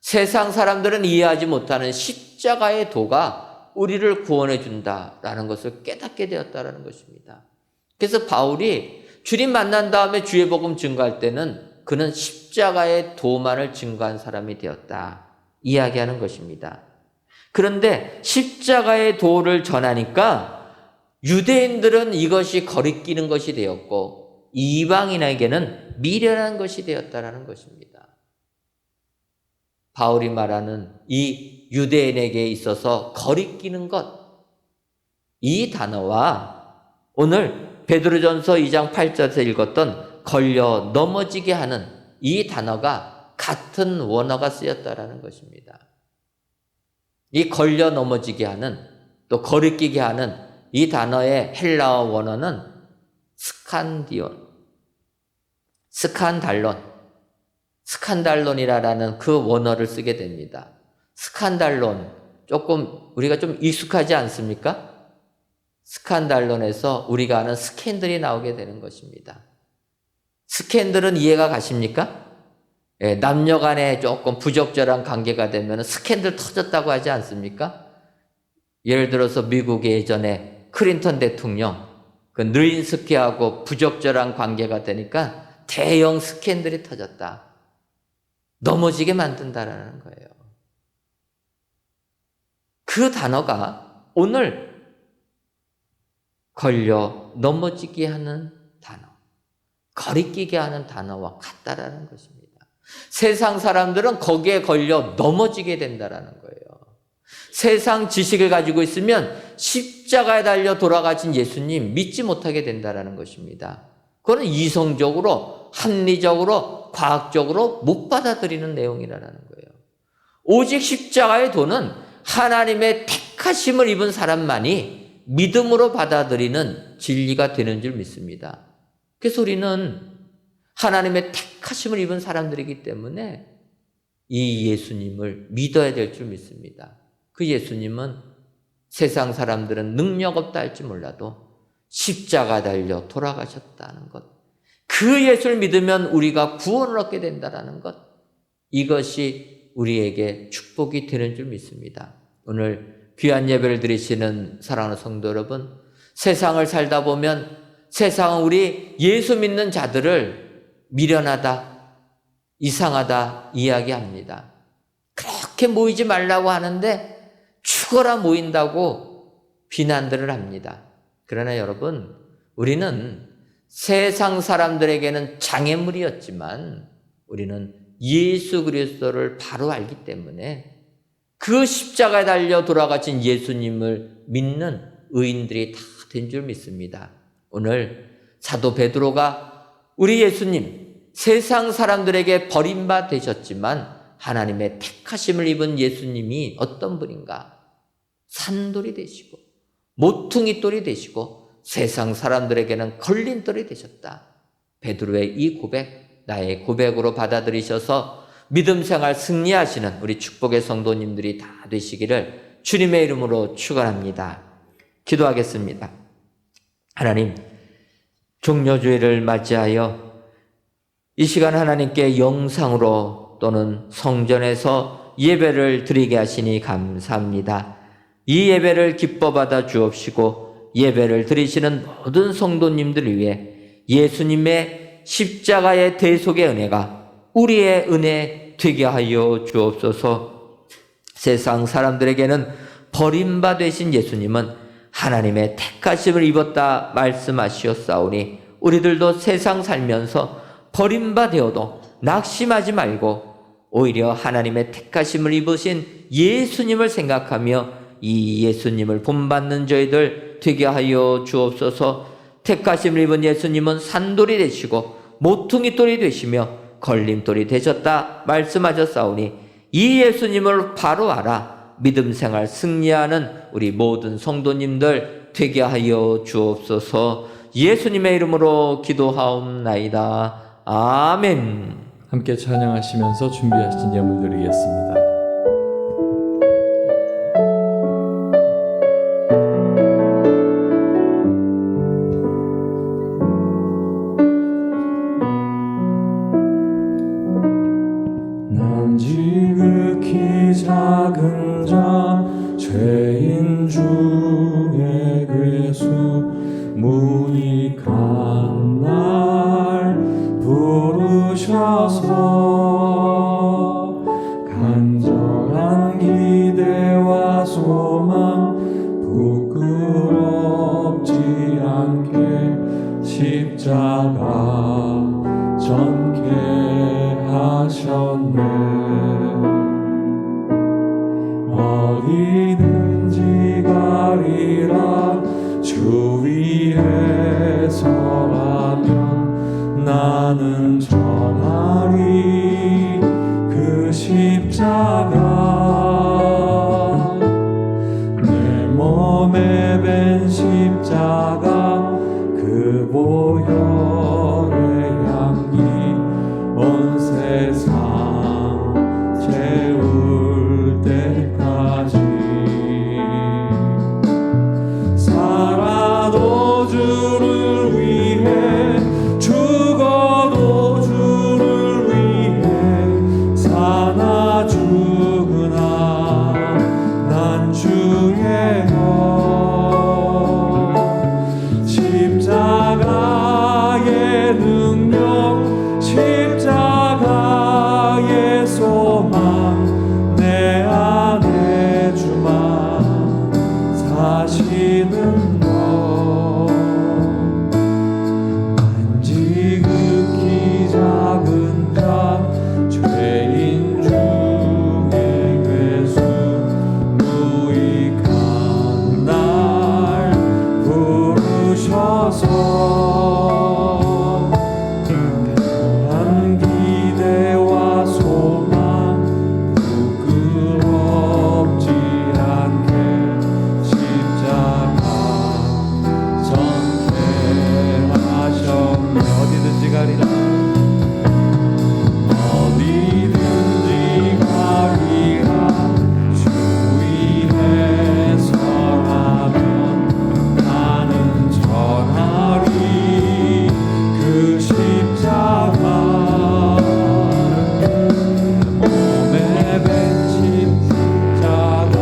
세상 사람들은 이해하지 못하는 십자가의 도가 우리를 구원해 준다라는 것을 깨닫게 되었다라는 것입니다. 그래서 바울이 주님 만난 다음에 주의 복음 증거할 때는 그는 십자가의 도만을 증거한 사람이 되었다 이야기하는 것입니다. 그런데 십자가의 도를 전하니까 유대인들은 이것이 거리끼는 것이 되었고 이방인에게는 미련한 것이 되었다라는 것입니다. 바울이 말하는 이 유대인에게 있어서 거리끼는 것, 이 단어와 오늘 베드로전서 2장 8절에서 읽었던 걸려 넘어지게 하는 이 단어가 같은 원어가 쓰였다라는 것입니다. 이 걸려 넘어지게 하는, 또 거리끼게 하는 이 단어의 헬라어 원어는 스칸달론이라는 그 원어를 쓰게 됩니다. 스칸달론, 조금 우리가 좀 익숙하지 않습니까? 스칸달론에서 우리가 아는 스캔들이 나오게 되는 것입니다. 스캔들은 이해가 가십니까? 예, 남녀 간에 조금 부적절한 관계가 되면 스캔들 터졌다고 하지 않습니까? 예를 들어서 미국의 예전에 클린턴 대통령, 그 느린스키하고 부적절한 관계가 되니까 대형 스캔들이 터졌다. 넘어지게 만든다라는 거예요. 그 단어가 오늘 걸려 넘어지게 하는 단어, 거리끼게 하는 단어와 같다라는 것입니다. 세상 사람들은 거기에 걸려 넘어지게 된다라는 거예요. 세상 지식을 가지고 있으면 십자가에 달려 돌아가신 예수님 믿지 못하게 된다라는 것입니다. 그거는 이성적으로, 합리적으로, 과학적으로 못 받아들이는 내용이라는 거예요. 오직 십자가의 도는 하나님의 택하심을 입은 사람만이 믿음으로 받아들이는 진리가 되는 줄 믿습니다. 그래서 우리는 하나님의 택하심을 입은 사람들이기 때문에 이 예수님을 믿어야 될 줄 믿습니다. 그 예수님은 세상 사람들은 능력 없다 할지 몰라도 십자가 달려 돌아가셨다는 것, 그 예수를 믿으면 우리가 구원을 얻게 된다는 것, 이것이 우리에게 축복이 되는 줄 믿습니다. 오늘 귀한 예배를 드리시는 사랑하는 성도 여러분, 세상을 살다 보면 세상은 우리 예수 믿는 자들을 미련하다, 이상하다 이야기합니다. 그렇게 모이지 말라고 하는데 죽어라 모인다고 비난들을 합니다. 그러나 여러분, 우리는 세상 사람들에게는 장애물이었지만 우리는 예수 그리스도를 바로 알기 때문에 그 십자가에 달려 돌아가신 예수님을 믿는 의인들이 다 된 줄 믿습니다. 오늘 사도 베드로가 우리 예수님, 세상 사람들에게 버림바 되셨지만 하나님의 택하심을 입은 예수님이 어떤 분인가? 산돌이 되시고 모퉁이 돌이 되시고 세상 사람들에게는 걸림돌이 되셨다. 베드로의 이 고백, 나의 고백으로 받아들이셔서 믿음 생활 승리하시는 우리 축복의 성도님들이 다 되시기를 주님의 이름으로 축원합니다. 기도하겠습니다. 하나님, 종려주일을 맞이하여 이 시간 하나님께 영상으로 또는 성전에서 예배를 드리게 하시니 감사합니다. 이 예배를 기뻐 받아 주옵시고 예배를 드리시는 모든 성도님들을 위해 예수님의 십자가의 대속의 은혜가 우리의 은혜 되게 하여 주옵소서. 세상 사람들에게는 버림받으신 예수님은 하나님의 택하심을 입었다 말씀하시었사오니 우리들도 세상 살면서 버림받아도 낙심하지 말고 오히려 하나님의 택하심을 입으신 예수님을 생각하며 이 예수님을 본받는 저희들 되게 하여 주옵소서. 택하심을 입은 예수님은 산돌이 되시고 모퉁이 돌이 되시며 걸림돌이 되셨다 말씀하셨사오니 이 예수님을 바로 알아 믿음 생활 승리하는 우리 모든 성도님들 되게 하여 주옵소서. 예수님의 이름으로 기도하옵나이다. 아멘. 함께 찬양하시면서 준비하신 예물 드리겠습니다. 어디든지 가리라. 주 위에 서라면 나는 전하리 그 십자가. 내 몸에 밴 십자가 그 보혈의 향기 온 세상 채울 때까지. 살아도 주를 위해 죽어도 주를 위해 사나 죽으나 난 주의 것. 십자가의 능력 십자가의 소망 내 안에 주만 사시는 것. 지극히 작은 자 죄인 중에 괴수 무익한 날 부르셔서 한 기대와 소망 부끄럽지 않게 십자가 전케하셨네. 어디든지 가리라. 어디든지 가리라. 주 위에 서라면 나는 전하리 그 십자가. 몸에 밴 십자가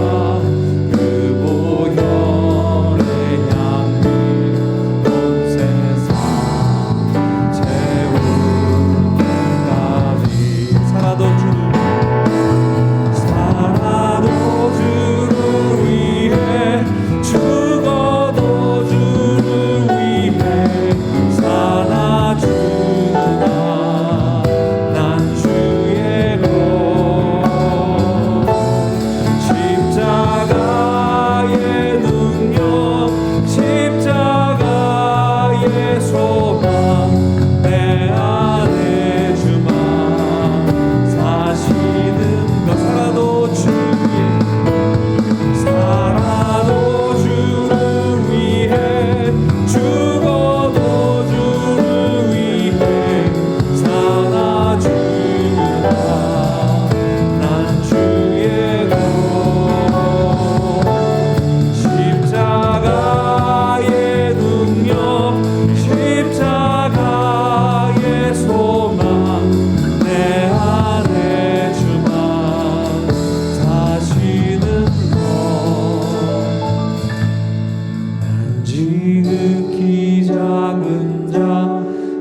그 보혈의 향기 온 세상 채울 때까지. 살아도 주를 위해 죽어도 주를 위해 사나 죽으나 난 주의 것. 십자가의 능력 십자가의 소망 내 안에 주만 사시는 것. 살아도 주를 위해 죽어도 주를 위해 사나 죽으나 난 주의 것. 십자가의 능력 십자가의 소망 내 안에 주만 사시는 것. 난 지극히 작은 자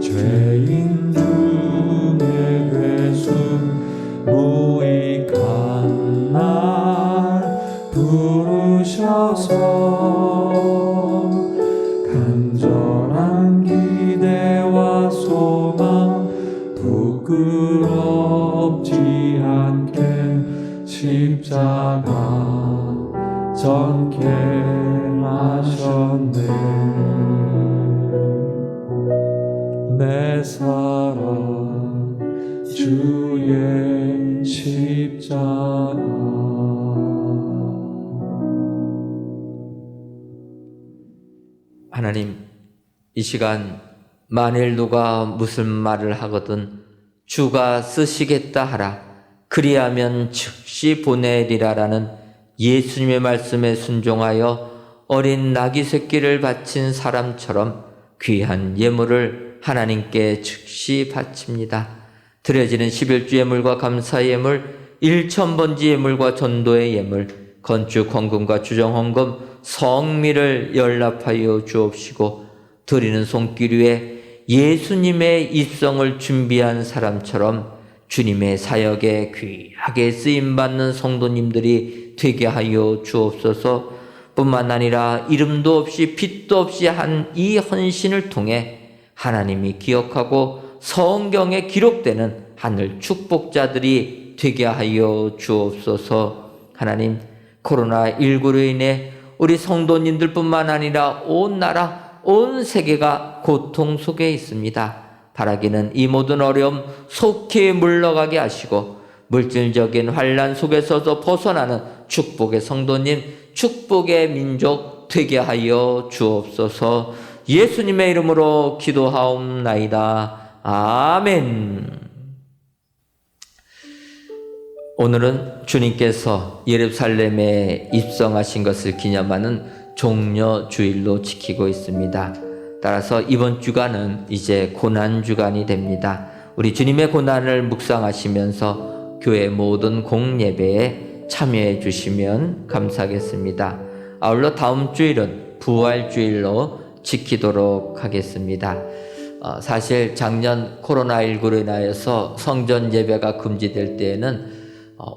죄인 중에 괴수 무익한 날 부르셔서 간절한 기대와 소망 부끄럽지 않게 십자가 전케 하셨네. 내 사랑 주의 십자가. 하나님, 이 시간 만일 누가 무슨 말을 하거든 주가 쓰시겠다 하라. 그리하면 즉시 보내리라라는 예수님의 말씀에 순종하여 어린 나귀 새끼를 바친 사람처럼 귀한 예물을 하나님께 즉시 바칩니다. 드려지는 11주 예물과 감사 예물, 일천번지 예물과 전도의 예물, 건축 헌금과 주정 헌금, 성미를 연락하여 주옵시고 드리는 손길 위에 예수님의 입성을 준비한 사람처럼 주님의 사역에 귀하게 쓰임받는 성도님들이 되게 하여 주옵소서. 뿐만 아니라 이름도 없이 빛도 없이 한 이 헌신을 통해 하나님이 기억하고 성경에 기록되는 하늘 축복자들이 되게 하여 주옵소서. 하나님, 코로나19로 인해 우리 성도님들뿐만 아니라 온 나라, 온 세계가 고통 속에 있습니다. 바라기는 이 모든 어려움 속히 물러가게 하시고 물질적인 환난 속에서도 벗어나는 축복의 성도님, 축복의 민족 되게 하여 주옵소서. 예수님의 이름으로 기도하옵나이다. 아멘. 오늘은 주님께서 예루살렘에 입성하신 것을 기념하는 종려주일로 지키고 있습니다. 따라서 이번 주간은 이제 고난주간이 됩니다. 우리 주님의 고난을 묵상하시면서 교회 모든 공예배에 참여해 주시면 감사하겠습니다. 아울러 다음 주일은 부활주일로 지키도록 하겠습니다. 사실 작년 코로나19로 인하여서 성전 예배가 금지될 때에는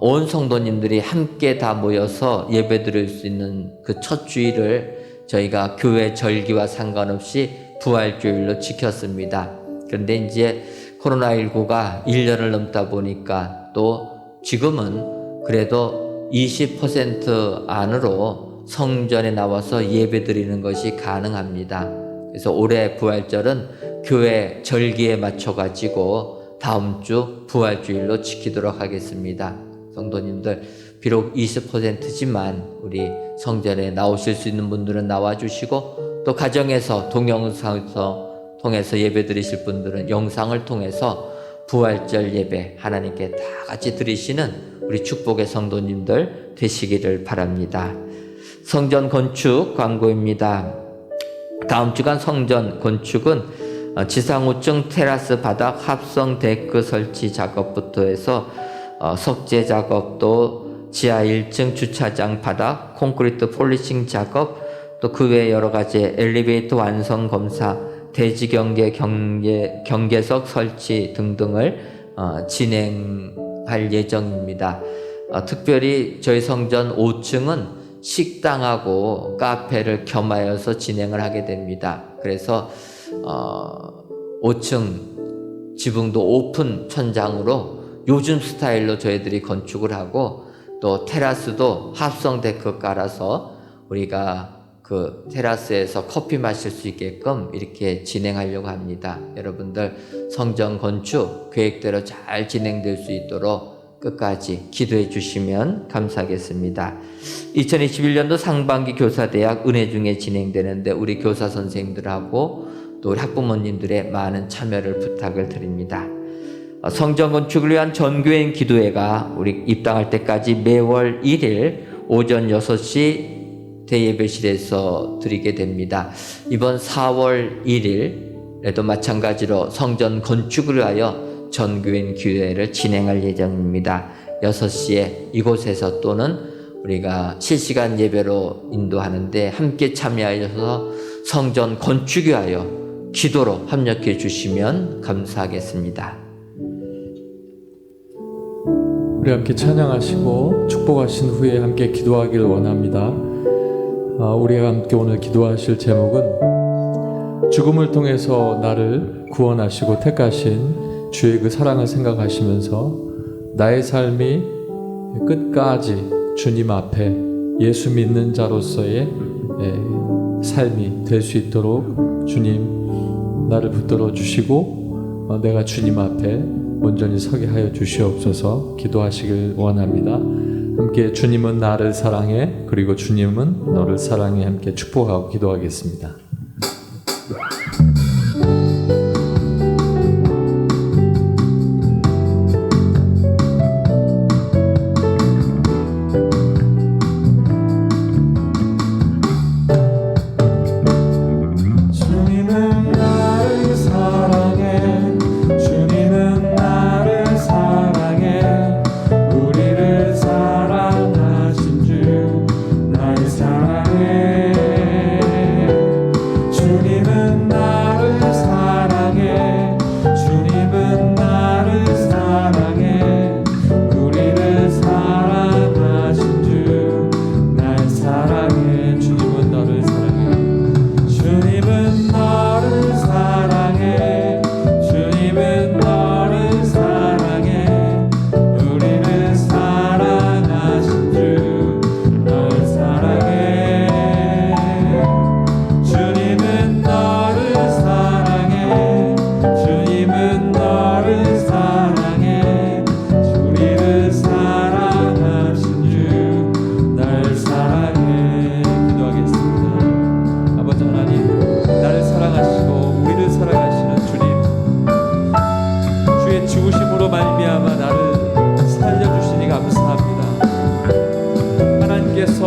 온 성도님들이 함께 다 모여서 예배 드릴 수 있는 그 첫 주일을 저희가 교회 절기와 상관없이 부활주일로 지켰습니다. 그런데 이제 코로나19가 1년을 넘다 보니까 또 지금은 그래도 20% 안으로 성전에 나와서 예배 드리는 것이 가능합니다. 그래서 올해 부활절은 교회 절기에 맞춰가지고 다음 주 부활주일로 지키도록 하겠습니다. 성도님들 비록 20%지만 우리 성전에 나오실 수 있는 분들은 나와주시고 또 가정에서 동영상을 통해서 예배 드리실 분들은 영상을 통해서 부활절 예배 하나님께 다 같이 드리시는 우리 축복의 성도님들 되시기를 바랍니다. 성전 건축 광고입니다. 다음 주간 성전 건축은 지상 5층 테라스 바닥 합성 데크 설치 작업부터 해서 석재 작업도 지하 1층 주차장 바닥 콘크리트 폴리싱 작업 또 그 외 여러 가지 엘리베이터 완성 검사 대지 경계석 설치 등등을 진행할 예정입니다. 특별히 저희 성전 5층은 식당하고 카페를 겸하여서 진행을 하게 됩니다. 그래서 5층 지붕도 오픈 천장으로 요즘 스타일로 저희들이 건축을 하고 또 테라스도 합성 데크 깔아서 우리가 그 테라스에서 커피 마실 수 있게끔 이렇게 진행하려고 합니다. 여러분들 성전 건축 계획대로 잘 진행될 수 있도록 끝까지 기도해 주시면 감사하겠습니다. 2021년도 상반기 교사대학 은혜 중에 진행되는데 우리 교사 선생님들하고 또 우리 학부모님들의 많은 참여를 부탁을 드립니다. 성전 건축을 위한 전교인 기도회가 우리 입당할 때까지 매월 1일 오전 6시 대예배실에서 드리게 됩니다. 이번 4월 1일에도 마찬가지로 성전 건축을 위하여 전교인 기도회를 진행할 예정입니다. 6시에 이곳에서 또는 우리가 실시간 예배로 인도하는데 함께 참여하셔서 성전 건축 위하여 기도로 협력해 주시면 감사하겠습니다. 우리 함께 찬양하시고 축복하신 후에 함께 기도하기를 원합니다. 우리가 함께 오늘 기도하실 제목은 죽음을 통해서 나를 구원하시고 택하신 주의 그 사랑을 생각하시면서 나의 삶이 끝까지 주님 앞에 예수 믿는 자로서의 삶이 될 수 있도록 주님 나를 붙들어 주시고 내가 주님 앞에 온전히 서게 하여 주시옵소서. 기도하시길 원합니다. 함께 주님은 나를 사랑해 그리고 주님은 너를 사랑해 함께 축복하고 기도하겠습니다. 주님은 나를 사랑해 주님은 나를 사랑해 우리를 사랑하신 주 나를 사랑해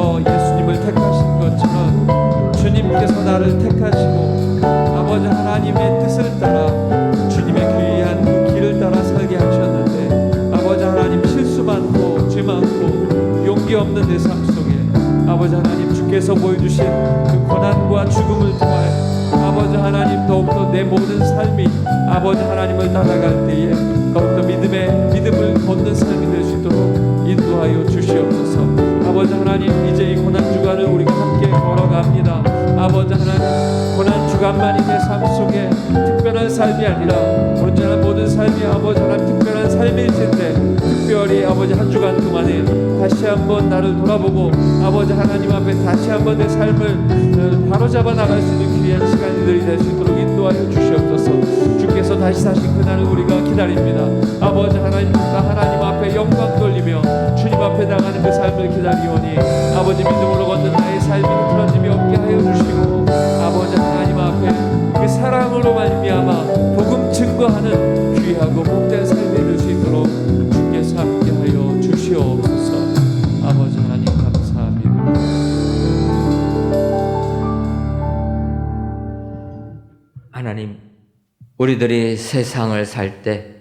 주님께서 예수님을 택하신 것처럼 주님께서 나를 택하시고 아버지 하나님의 뜻을 따라 주님의 귀한 그 길을 따라 살게 하셨는데 아버지 하나님 실수 많고 죄 많고 용기 없는 내 삶 속에 아버지 하나님 주께서 보여주신 그 고난과 죽음을 통하여 아버지 하나님 더욱더 내 모든 삶이 아버지 하나님을 따라갈 때에 더욱더 믿음을 걷는 삶이 될 수 있도록 인도하여 주시옵소서. 아버지 하나님 이제 이 고난 주간을 우리가 함께 걸어갑니다. 아버지 하나님 고난 주간만이 내 삶 속에 특별한 삶이 아니라 언제나 모든 삶이 아버지 하나님 특별한 삶일 텐데 특별히 아버지 한 주간 동안에 다시 한번 나를 돌아보고 아버지 하나님 앞에 다시 한번 내 삶을 바로잡아 나갈 수 있는 귀한 시간들이 될 수 있도록 인도하여 주시옵소서. 주께서 다시 사신 그날을 우리가 기다립니다. 아버지 하나님 앞에 영광 돌리며 주님 앞에 나가는 그 삶을 기다리오니 아버지 믿음으로 걷는 나의 삶이 흐트러짐이 없게 하여 주시고 아버지 하나님 앞에 그 사랑으로 말미암아 복음 증거하는 귀하고 복된 삶이 될 수 있도록 주께서 함께하여 주시옵소서. 아버지 하나님 감사합니다. 하나님, 우리들이 세상을 살 때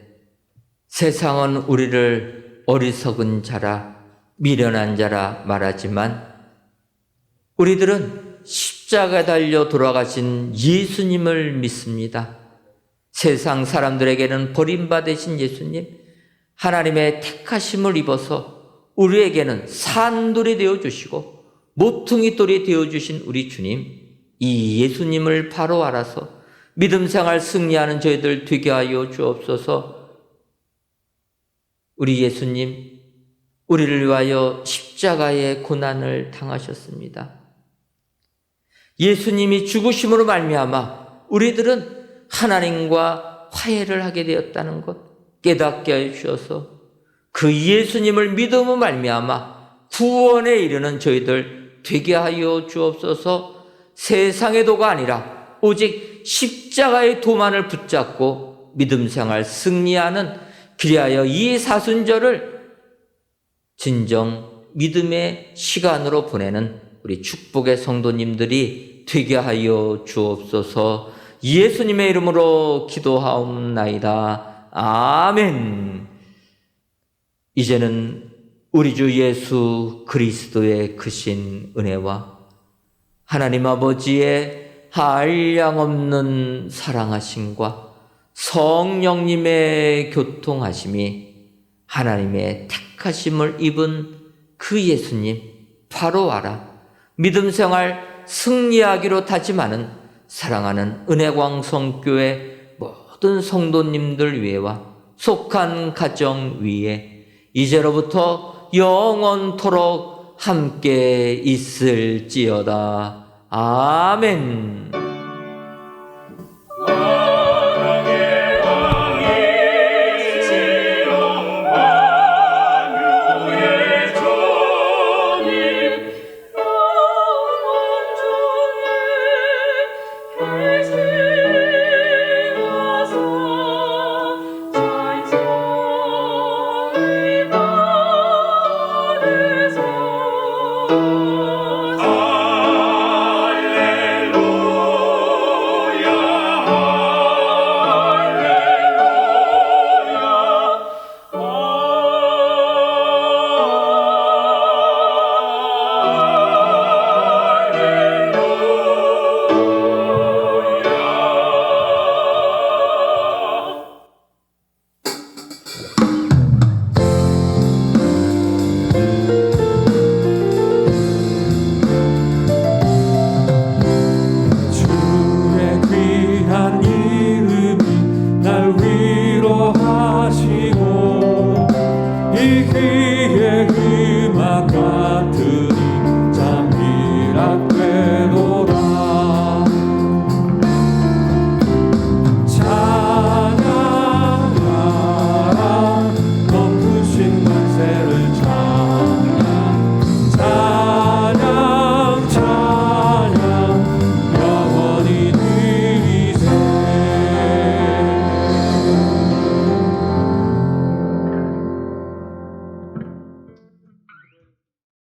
세상은 우리를 어리석은 자라 미련한 자라 말하지만 우리들은 십자가에 달려 돌아가신 예수님을 믿습니다. 세상 사람들에게는 버림받으신 예수님, 하나님의 택하심을 입어서 우리에게는 산돌이 되어주시고 모퉁이 돌이 되어주신 우리 주님, 이 예수님을 바로 알아서 믿음 생활 승리하는 저희들 되게 하여 주옵소서. 우리 예수님, 우리를 위하여 십자가의 고난을 당하셨습니다. 예수님이 죽으심으로 말미암아 우리들은 하나님과 화해를 하게 되었다는 것 깨닫게 하여 주셔서 그 예수님을 믿음으로 말미암아 구원에 이르는 저희들 되게 하여 주옵소서. 세상의 도가 아니라 오직 십자가의 도만을 붙잡고 믿음 생활 승리하는 그리하여 이 사순절을 진정 믿음의 시간으로 보내는 우리 축복의 성도님들이 되게 하여 주옵소서. 예수님의 이름으로 기도하옵나이다. 아멘. 이제는 우리 주 예수 그리스도의 크신 은혜와 하나님 아버지의 한량없는 사랑하심과 성령님의 교통하심이 하나님의 택하심을 입은 그 예수님 바로 알아 믿음 생활 승리하기로 다짐하는 사랑하는 은혜광성교회 모든 성도님들 위에와 속한 가정 위에 이제로부터 영원토록 함께 있을지어다. 아멘.